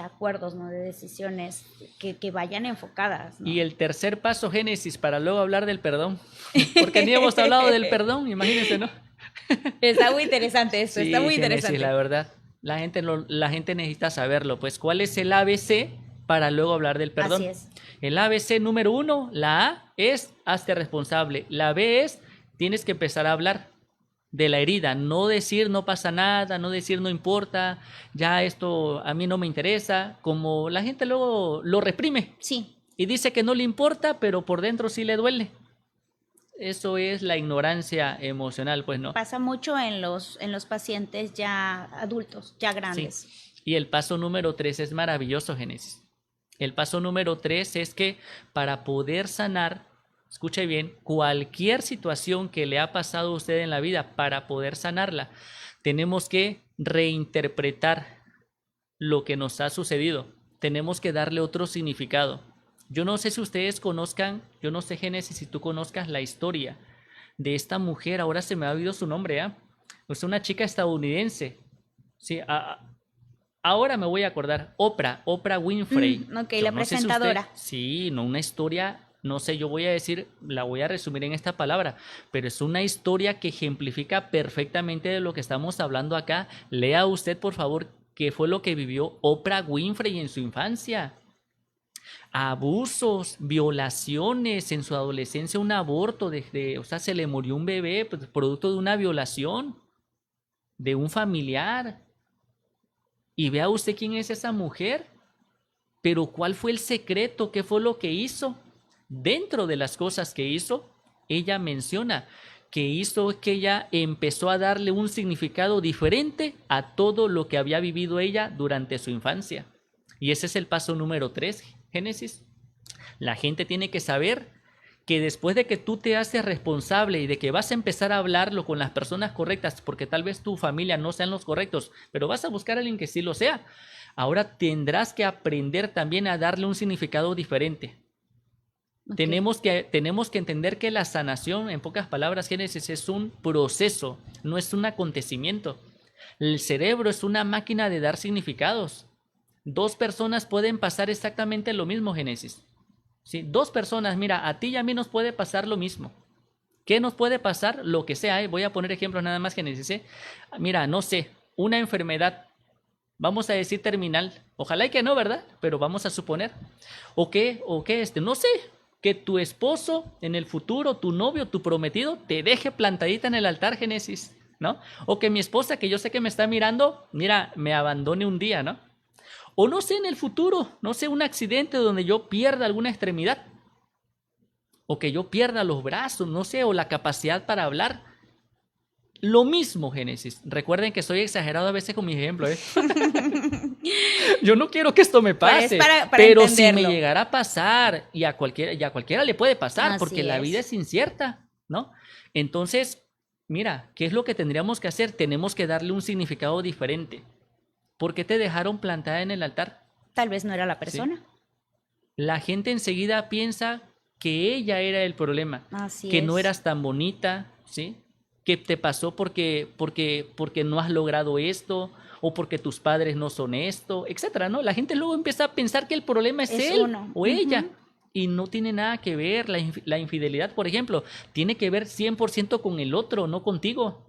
acuerdos, ¿no? De decisiones que vayan enfocadas, ¿no? Y el tercer paso, Génesis, para luego hablar del perdón, porque ni hemos hablado del perdón, imagínense, ¿no? Está muy interesante esto, sí, está muy interesante. Génesis, la verdad, la gente necesita saberlo, pues, ¿cuál es el ABC? Para luego hablar del perdón. Así es. El ABC número 1, la A es hazte responsable. La B es tienes que empezar a hablar de la herida, no decir no pasa nada, no decir no importa, ya esto a mí no me interesa, como la gente luego lo reprime. Sí. Y dice que no le importa, pero por dentro sí le duele. Eso es la ignorancia emocional, pues no. Pasa mucho en los pacientes ya adultos, ya grandes. Sí. Y el paso número 3 es maravilloso, Génesis. El paso número 3 es que para poder sanar, escuche bien, cualquier situación que le ha pasado a usted en la vida, para poder sanarla, tenemos que reinterpretar lo que nos ha sucedido. Tenemos que darle otro significado. Yo no sé si ustedes conozcan, yo no sé, Génesis, si tú conozcas la historia de esta mujer, ahora se me ha olvidado su nombre, ¿eh? Es una chica estadounidense. Sí, ahora me voy a acordar, Oprah Winfrey. Ok, la presentadora. No sé si usted, una historia, no sé, yo voy a decir, la voy a resumir en esta palabra, pero es una historia que ejemplifica perfectamente de lo que estamos hablando acá. Lea usted, por favor, qué fue lo que vivió Oprah Winfrey en su infancia. Abusos, violaciones, en su adolescencia un aborto, o sea, se le murió un bebé, pues, producto de una violación de un familiar. Y vea usted quién es esa mujer, pero ¿cuál fue el secreto? ¿Qué fue lo que hizo? Dentro de las cosas que hizo, ella menciona que hizo que ella empezó a darle un significado diferente a todo lo que había vivido ella durante su infancia. Y ese es el paso número 3, Génesis. La gente tiene que saber que después de que tú te haces responsable y de que vas a empezar a hablarlo con las personas correctas, porque tal vez tu familia no sean los correctos, pero vas a buscar a alguien que sí lo sea, ahora tendrás que aprender también a darle un significado diferente. Okay. Tenemos que entender que la sanación, en pocas palabras, Génesis, es un proceso, no es un acontecimiento. El cerebro es una máquina de dar significados. 2 personas pueden pasar exactamente lo mismo, Génesis. ¿Sí? 2 personas, mira, a ti y a mí nos puede pasar lo mismo. ¿Qué nos puede pasar? Lo que sea, Voy a poner ejemplos nada más, Génesis. Mira, no sé, una enfermedad Vamos a decir terminal. Ojalá y que no, ¿verdad? Pero vamos a suponer. No sé, que tu esposo en el futuro, tu novio, tu prometido, te deje plantadita en el altar, Génesis, ¿no? O que mi esposa, que yo sé que me está mirando, mira, me abandone un día, ¿no? O no sé, en el futuro, no sé, un accidente donde yo pierda alguna extremidad. O que yo pierda los brazos, no sé, o la capacidad para hablar. Lo mismo, Génesis. Recuerden que soy exagerado a veces con mis ejemplos, ¿eh? Yo no quiero que esto me pase, para pero entenderlo. si me llegara a pasar, y a cualquiera le puede pasar, Así porque la es. vida es incierta, ¿no? Entonces, mira, ¿qué es lo que tendríamos que hacer? Tenemos que darle un significado diferente. ¿Por qué te dejaron plantada en el altar? Tal vez no era la ¿Sí? persona. La gente enseguida piensa que ella era el problema, Así que no es. eras tan bonita, ¿sí? Que te pasó porque no has logrado esto, o porque tus padres no son esto, etcétera, ¿no? La gente luego empieza a pensar que el problema es Es él uno. o ella, y no tiene nada que ver. La infidelidad, por ejemplo, tiene que ver 100% con el otro, no contigo.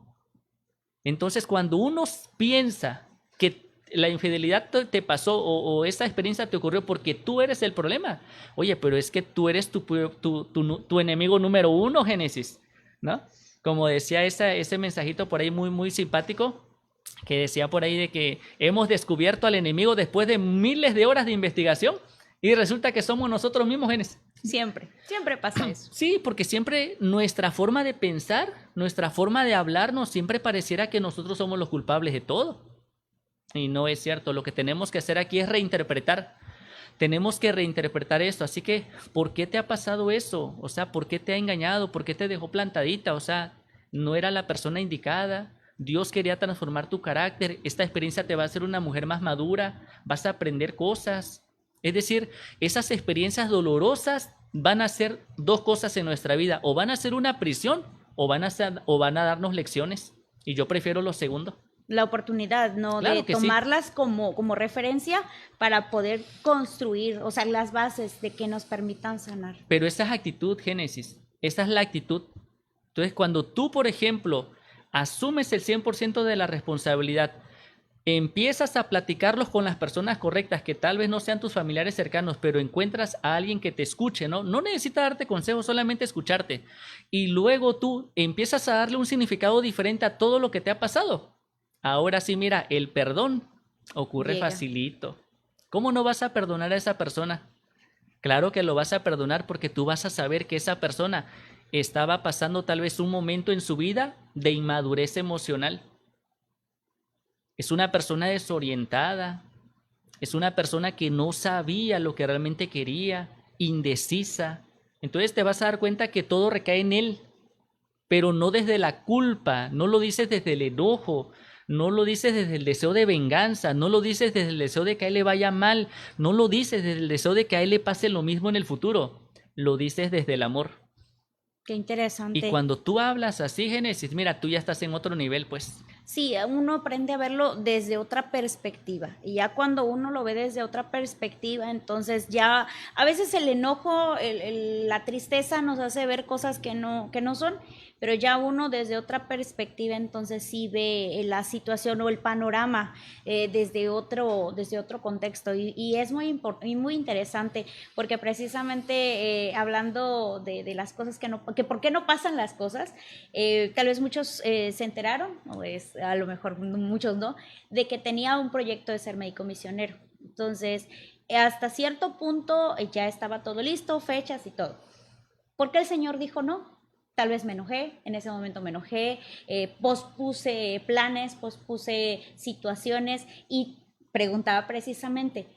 Entonces, cuando uno piensa que la infidelidad te pasó, o esa experiencia te ocurrió porque tú eres el problema, oye, pero es que tú eres tu enemigo número uno, Génesis, ¿no? Como decía ese mensajito por ahí muy, muy simpático, que decía por ahí de que hemos descubierto al enemigo después de miles de horas de investigación, y resulta que somos nosotros mismos, Génesis. Siempre pasa eso. Sí, porque siempre nuestra forma de pensar, nuestra forma de hablarnos, siempre pareciera que nosotros somos los culpables de todo. Y no es cierto. Lo que tenemos que hacer aquí es reinterpretar. Tenemos que reinterpretar esto. Así que, ¿por qué te ha pasado eso? O sea, ¿por qué te ha engañado? ¿Por qué te dejó plantadita? O sea, no era la persona indicada. Dios quería transformar tu carácter. Esta experiencia te va a hacer una mujer más madura. Vas a aprender cosas. Es decir, esas experiencias dolorosas van a ser dos cosas en nuestra vida. O van a ser una prisión, o van a darnos lecciones. Y yo prefiero lo segundo. La oportunidad, ¿no? Claro De que sí. tomarlas como referencia para poder construir, o sea, las bases de que nos permitan sanar. Pero esa es actitud, Génesis. Esa es la actitud. Entonces, cuando tú, por ejemplo, asumes el 100% de la responsabilidad, empiezas a platicarlos con las personas correctas, que tal vez no sean tus familiares cercanos, pero encuentras a alguien que te escuche, ¿no? No necesita darte consejos, solamente escucharte. Y luego tú empiezas a darle un significado diferente a todo lo que te ha pasado. Ahora sí, mira, el perdón ocurre Llega. facilito. ¿Cómo no vas a perdonar a esa persona? Claro que lo vas a perdonar, porque tú vas a saber que esa persona estaba pasando tal vez un momento en su vida de inmadurez emocional. Es una persona desorientada, es una persona que no sabía lo que realmente quería, indecisa. Entonces te vas a dar cuenta que todo recae en él, pero no desde la culpa, no lo dices desde el enojo, no lo dices desde el deseo de venganza, no lo dices desde el deseo de que a él le vaya mal, no lo dices desde el deseo de que a él le pase lo mismo en el futuro, lo dices desde el amor. Qué Y interesante. cuando tú hablas así, Génesis, mira, tú ya estás en otro nivel, pues. Sí, uno aprende a verlo desde otra perspectiva y ya cuando uno lo ve desde otra perspectiva, entonces ya a veces el enojo, la tristeza nos hace ver cosas que no son, pero ya uno desde otra perspectiva entonces sí ve la situación o el panorama desde otro contexto y es y muy interesante porque precisamente hablando de las cosas que por qué no pasan las cosas, tal vez muchos se enteraron, o a lo mejor muchos no, de que tenía un proyecto de ser médico misionero. Entonces, hasta cierto punto ya estaba todo listo, fechas y todo. ¿Por qué el Señor dijo no? Tal vez me enojé, en ese momento me enojé, pospuse planes, pospuse situaciones y preguntaba precisamente,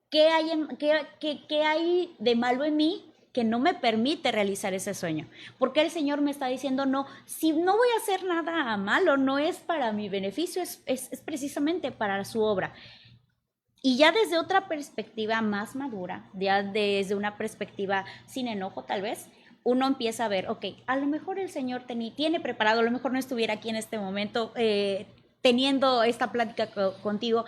¿qué hay de malo en mí que no me permite realizar ese sueño? ¿Por qué el Señor me está diciendo no? Si no voy a hacer nada malo, no es para mi beneficio, es precisamente para su obra. Y ya desde otra perspectiva más madura, ya desde una perspectiva sin enojo tal vez, uno empieza a ver, ok, a lo mejor el Señor tiene preparado, a lo mejor no estuviera aquí en este momento teniendo esta plática contigo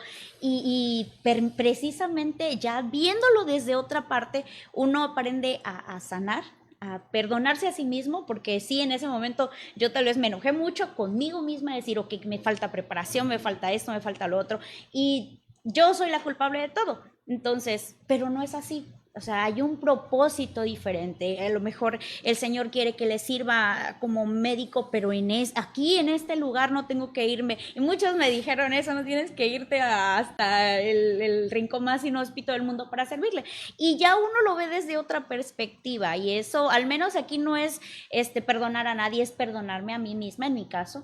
precisamente ya viéndolo desde otra parte, uno aprende a sanar, a perdonarse a sí mismo, porque sí, en ese momento yo tal vez me enojé mucho conmigo misma, decir, ok, me falta preparación, me falta esto, me falta lo otro, y yo soy la culpable de todo. Entonces, pero no es así. O sea, hay un propósito diferente. A lo mejor el Señor quiere que le sirva como médico, pero aquí en este lugar no tengo que irme. Y muchos me dijeron eso, no tienes que irte hasta el rincón más inhóspito del mundo para servirle. Y ya uno lo ve desde otra perspectiva. Y eso, al menos aquí no es perdonar a nadie, es perdonarme a mí misma, en mi caso.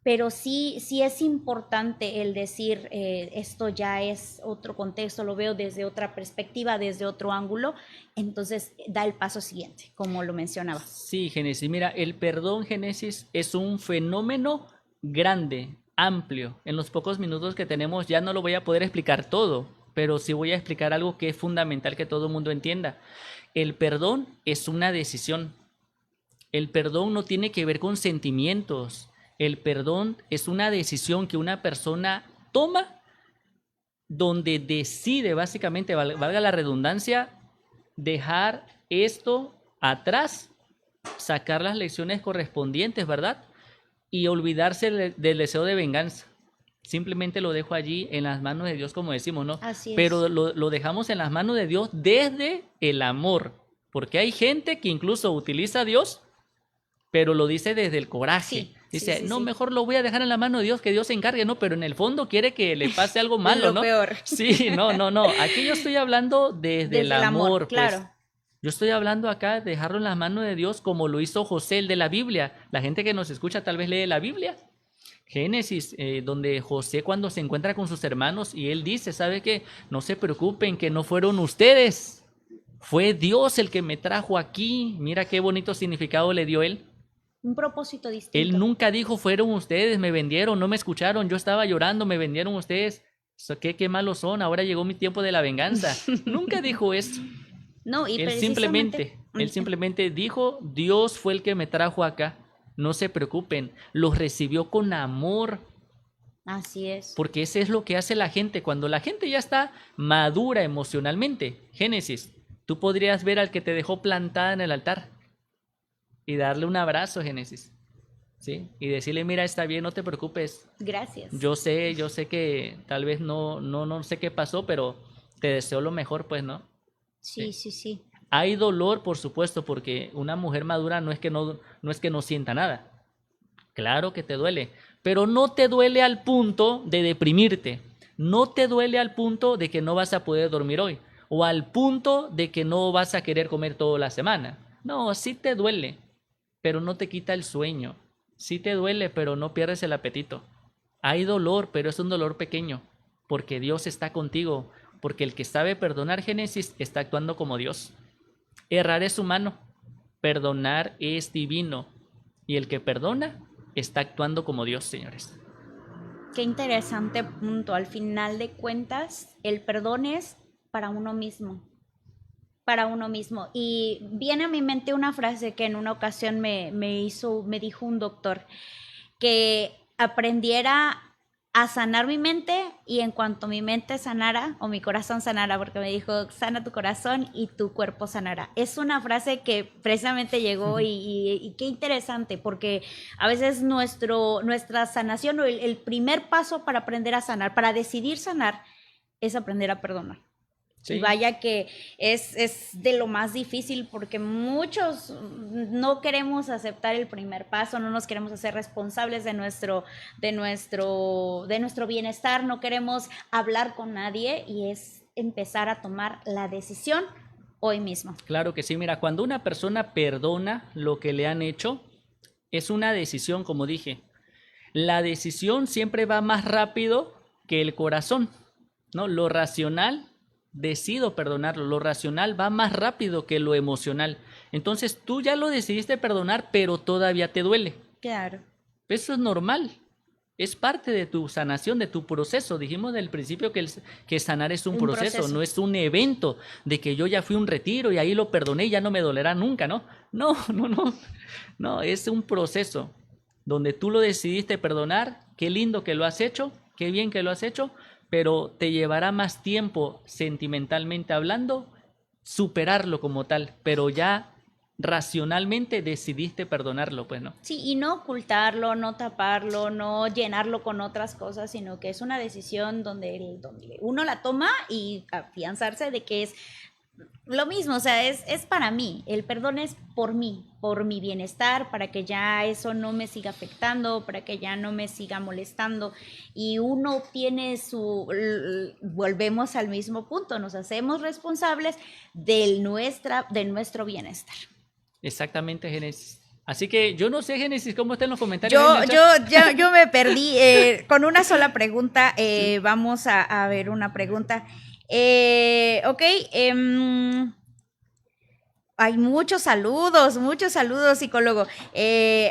Pero sí es importante el decir, esto ya es otro contexto, lo veo desde otra perspectiva, desde otro ángulo, entonces da el paso siguiente, como lo mencionaba. Sí, Génesis, mira, el perdón, Génesis, es un fenómeno grande, amplio. En los pocos minutos que tenemos ya no lo voy a poder explicar todo, pero sí voy a explicar algo que es fundamental que todo el mundo entienda. El perdón es una decisión. El perdón no tiene que ver con sentimientos. El perdón es una decisión que una persona toma donde decide, básicamente, valga la redundancia, dejar esto atrás, sacar las lecciones correspondientes, ¿verdad? Y olvidarse del deseo de venganza. Simplemente lo dejo allí en las manos de Dios, como decimos, ¿no? Así es. Pero lo dejamos en las manos de Dios desde el amor. Porque hay gente que incluso utiliza a Dios, pero lo dice desde el coraje. Sí, dice, sí, no, sí. mejor lo voy a dejar en la mano de Dios, que Dios se encargue, ¿no? Pero en el fondo quiere que le pase algo malo, lo ¿no? peor. Sí, no. Aquí yo estoy hablando desde el amor, claro. pues. Yo estoy hablando acá de dejarlo en las manos de Dios como lo hizo José, el de la Biblia. La gente que nos escucha tal vez lee la Biblia. Génesis, donde José cuando se encuentra con sus hermanos y él dice, ¿sabe qué? No se preocupen, que no fueron ustedes. Fue Dios el que me trajo aquí. Mira qué bonito significado le dio él. Un propósito distinto. Él nunca dijo, fueron ustedes, me vendieron, no me escucharon, yo estaba llorando, me vendieron ustedes. Qué malos son, ahora llegó mi tiempo de la venganza. Nunca dijo eso. No, y él simplemente dijo, Dios fue el que me trajo acá. No se preocupen, los recibió con amor. Así es. Porque eso es lo que hace la gente. Cuando la gente ya está madura emocionalmente, Génesis, tú podrías ver al que te dejó plantada en el altar y darle un abrazo, Génesis, ¿sí? Y decirle, mira, está bien, no te preocupes. Gracias. Yo sé que tal vez no sé qué pasó, pero te deseo lo mejor, pues, ¿no? Sí. Hay dolor, por supuesto, porque una mujer madura no es que no sienta nada. Claro que te duele, pero no te duele al punto de deprimirte. No te duele al punto de que no vas a poder dormir hoy o al punto de que no vas a querer comer toda la semana. No, sí te duele, pero no te quita el sueño. Sí te duele, pero no pierdes el apetito. Hay dolor, pero es un dolor pequeño, porque Dios está contigo, porque el que sabe perdonar, Génesis, está actuando como Dios. Errar es humano, perdonar es divino, y el que perdona está actuando como Dios, señores. Qué interesante punto. Al final de cuentas, el perdón es para uno mismo. Para uno mismo. Y viene a mi mente una frase que en una ocasión me dijo un doctor, que aprendiera a sanar mi mente y en cuanto mi mente sanara o mi corazón sanara, porque me dijo, sana tu corazón y tu cuerpo sanará. Es una frase que precisamente llegó y qué interesante, porque a veces nuestra sanación o el primer paso para aprender a sanar, para decidir sanar, es aprender a perdonar. Sí. Y vaya que es de lo más difícil porque muchos no queremos aceptar el primer paso, no nos queremos hacer responsables de nuestro bienestar, no queremos hablar con nadie y es empezar a tomar la decisión hoy mismo. Claro que sí, mira, cuando una persona perdona lo que le han hecho, es una decisión, como dije. La decisión siempre va más rápido que el corazón, ¿no? Lo racional, decido perdonarlo, lo racional va más rápido que lo emocional. Entonces tú ya lo decidiste perdonar, pero todavía te duele. Claro. Eso es normal, es parte de tu sanación, de tu proceso. Dijimos del principio que sanar es un proceso, no es un evento de que yo ya fui a un retiro y ahí lo perdoné y ya no me dolerá nunca, ¿no? No, es un proceso donde tú lo decidiste perdonar, qué lindo que lo has hecho, qué bien que lo has hecho, pero te llevará más tiempo, sentimentalmente hablando, superarlo como tal, pero ya racionalmente decidiste perdonarlo, pues, ¿no? Sí, y no ocultarlo, no taparlo, no llenarlo con otras cosas, sino que es una decisión donde uno la toma y afianzarse de que es lo mismo, o sea, es para mí, el perdón es por mí, por mi bienestar, para que ya eso no me siga afectando, para que ya no me siga molestando, y uno tiene volvemos al mismo punto, nos hacemos responsables de nuestro bienestar. Exactamente, Génesis. Así que yo no sé, Génesis, cómo están los comentarios. Yo me perdí con una sola pregunta. Sí. Vamos a ver una pregunta. Ok. Hay muchos saludos, psicólogo.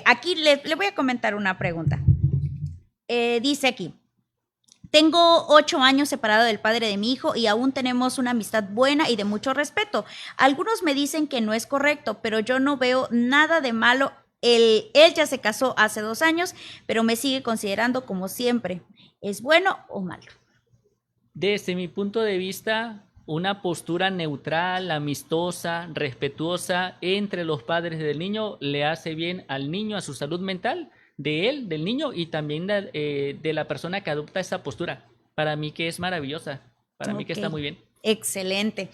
Aquí le voy a comentar una pregunta. Dice aquí. Tengo 8 años separado del padre de mi hijo y aún tenemos una amistad buena y de mucho respeto. Algunos me dicen que no es correcto, pero yo no veo nada de malo. Él ya se casó hace 2 años, pero me sigue considerando como siempre. ¿Es bueno o malo? Desde mi punto de vista, una postura neutral, amistosa, respetuosa entre los padres del niño le hace bien al niño, a su salud mental, de él, del niño, y también de la persona que adopta esa postura. Para mí que es maravillosa, para mí que está muy bien. Excelente.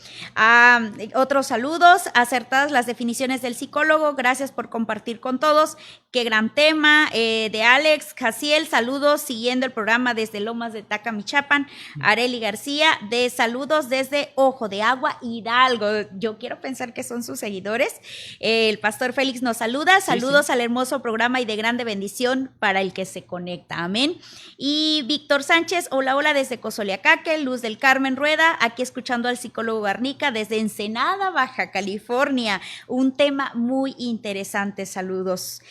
Otros saludos, acertadas las definiciones del psicólogo, gracias por compartir con todos. Qué gran tema, de Alex Jaciel, saludos siguiendo el programa desde Lomas de Tacamichapan. Areli García, de saludos desde Ojo de Agua, Hidalgo. Yo quiero pensar que son sus seguidores. El pastor Félix nos saluda, saludos al hermoso programa y de grande bendición para el que se conecta, amén. Y Víctor Sánchez, hola desde Cozoleacaque. Luz del Carmen Rueda, aquí escuchando al psicólogo Garnica desde Ensenada, Baja California. Un tema muy interesante, saludos.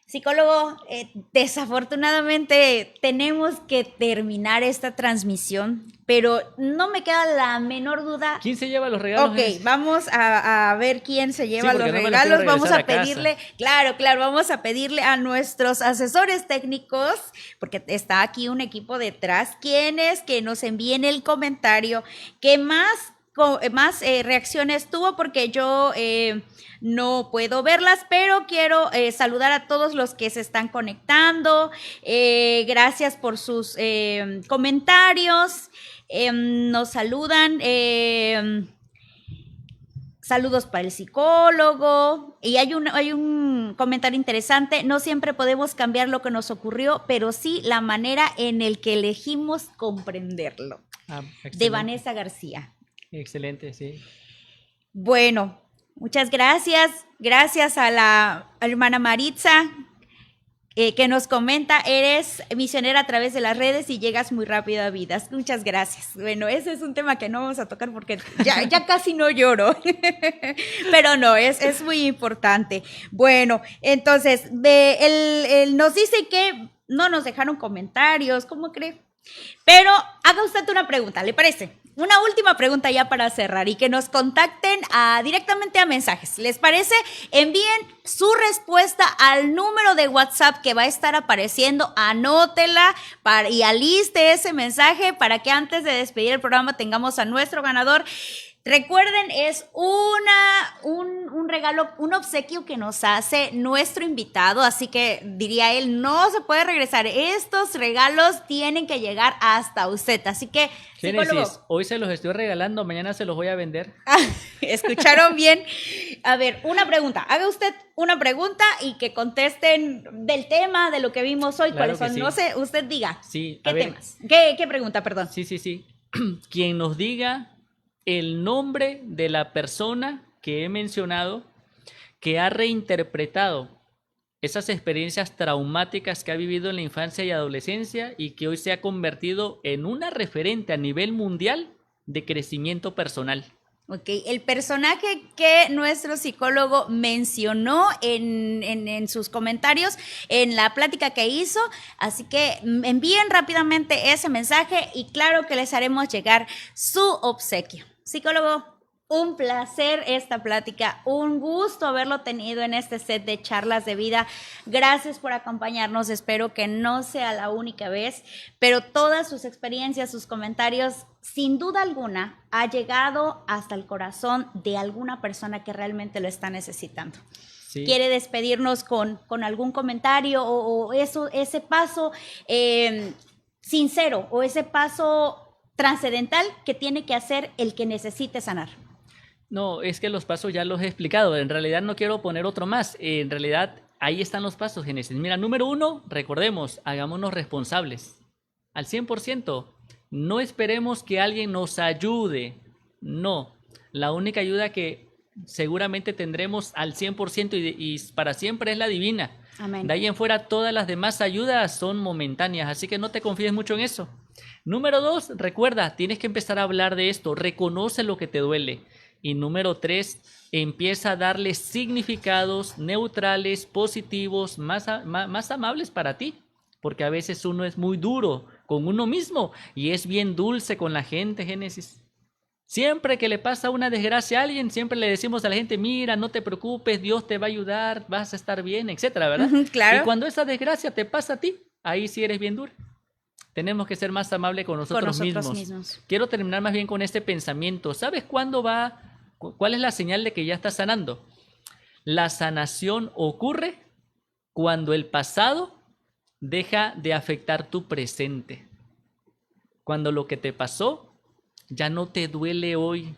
Psicólogo, desafortunadamente tenemos que terminar esta transmisión, pero no me queda la menor duda. ¿Quién se lleva los regalos? Ok, vamos a ver quién se lleva los regalos. Vamos a pedirle, claro, vamos a pedirle a nuestros asesores técnicos, porque está aquí un equipo detrás, quienes que nos envíen el comentario que más reacciones tuvo, porque yo no puedo verlas, pero quiero saludar a todos los que se están conectando. Gracias por sus comentarios. Nos saludan. Saludos para el psicólogo. Y hay un comentario interesante. No siempre podemos cambiar lo que nos ocurrió, pero sí la manera en el que elegimos comprenderlo. De Vanessa García. Excelente, sí. Bueno, muchas gracias. Gracias a la hermana Maritza, que nos comenta, eres misionera a través de las redes y llegas muy rápido a vidas. Muchas gracias. Bueno, ese es un tema que no vamos a tocar porque ya casi no lloro. Pero no, es muy importante. Bueno, entonces, él nos dice que no nos dejaron comentarios, ¿cómo cree? Pero haga usted una pregunta, ¿le parece? Una última pregunta ya para cerrar y que nos contacten directamente a mensajes. ¿Les parece? Envíen su respuesta al número de WhatsApp que va a estar apareciendo. Anótela y aliste ese mensaje para que antes de despedir el programa tengamos a nuestro ganador. Recuerden, es un regalo, un obsequio que nos hace nuestro invitado, así que diría él, no se puede regresar. Estos regalos tienen que llegar hasta usted, así que... Génesis, hoy se los estoy regalando, mañana se los voy a vender. ¿Escucharon bien? A ver, una pregunta. Haga usted una pregunta y que contesten del tema, de lo que vimos hoy. Claro, ¿cuáles son? sí. No sé, usted diga. Sí, ¿Qué temas? ¿Qué pregunta, perdón? Sí. Quien nos diga el nombre de la persona que he mencionado que ha reinterpretado esas experiencias traumáticas que ha vivido en la infancia y adolescencia y que hoy se ha convertido en una referente a nivel mundial de crecimiento personal. Ok, el personaje que nuestro psicólogo mencionó en sus comentarios, en la plática que hizo, así que envíen rápidamente ese mensaje y claro que les haremos llegar su obsequio. Psicólogo. Un placer esta plática, un gusto haberlo tenido en este set de charlas de vida. Gracias por acompañarnos, espero que no sea la única vez, pero todas sus experiencias, sus comentarios, sin duda alguna, ha llegado hasta el corazón de alguna persona que realmente lo está necesitando. Sí. ¿Quiere despedirnos con algún comentario o ese paso sincero o ese paso trascendental que tiene que hacer el que necesite sanar? No, es que los pasos ya los he explicado. En realidad no quiero poner otro más. En realidad ahí están los pasos, Génesis. Mira, número 1, recordemos, hagámonos responsables al 100%. No esperemos que alguien nos ayude. No, la única ayuda que seguramente tendremos al 100% y para siempre es la divina. Amén. De ahí en fuera todas las demás ayudas son momentáneas, así que no te confíes mucho en eso. Número 2, recuerda, tienes que empezar a hablar de esto. Reconoce lo que te duele. Y número 3, empieza a darle significados neutrales, positivos, más amables para ti. Porque a veces uno es muy duro con uno mismo y es bien dulce con la gente, Génesis. Siempre que le pasa una desgracia a alguien, siempre le decimos a la gente, mira, no te preocupes, Dios te va a ayudar, vas a estar bien, etcétera, ¿verdad? Claro. Y cuando esa desgracia te pasa a ti, ahí sí eres bien duro. Tenemos que ser más amables con nosotros mismos. Quiero terminar más bien con este pensamiento. ¿Sabes cuál es la señal de que ya estás sanando? La sanación ocurre cuando el pasado deja de afectar tu presente. Cuando lo que te pasó ya no te duele hoy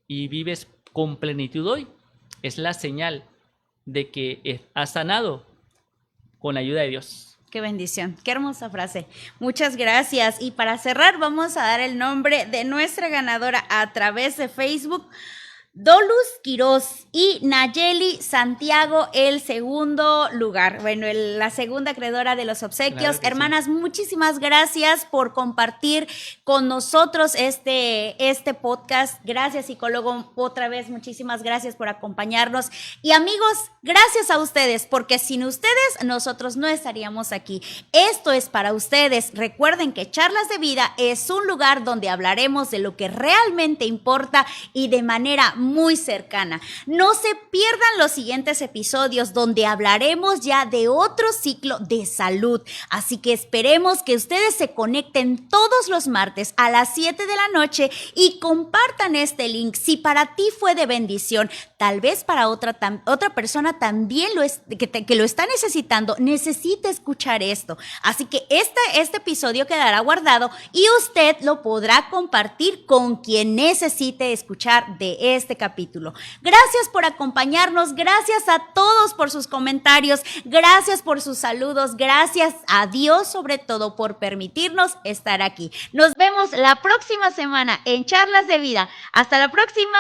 y vives con plenitud hoy, es la señal de que has sanado con la ayuda de Dios. Qué bendición, qué hermosa frase. Muchas gracias. Y para cerrar vamos a dar el nombre de nuestra ganadora a través de Facebook. Dolus Quiroz y Nayeli Santiago, el segundo lugar, la segunda acreedora de los obsequios. Claro, hermanas, sí. Muchísimas gracias por compartir con nosotros este podcast. Gracias, psicólogo, otra vez muchísimas gracias por acompañarnos. Y amigos, gracias a ustedes, porque sin ustedes nosotros no estaríamos aquí. Esto es para ustedes. Recuerden que Charlas de Vida es un lugar donde hablaremos de lo que realmente importa y de manera muy cercana. No se pierdan los siguientes episodios donde hablaremos ya de otro ciclo de salud. Así que esperemos que ustedes se conecten todos los martes a las 7 de la noche y compartan este link. Si para ti fue de bendición, tal vez para otra persona también que lo está necesitando, necesita escuchar esto. Así que este episodio quedará guardado y usted lo podrá compartir con quien necesite escuchar de este capítulo. Gracias por acompañarnos, gracias a todos por sus comentarios, gracias por sus saludos, gracias a Dios sobre todo por permitirnos estar aquí. Nos vemos la próxima semana en Charlas de Vida. Hasta la próxima.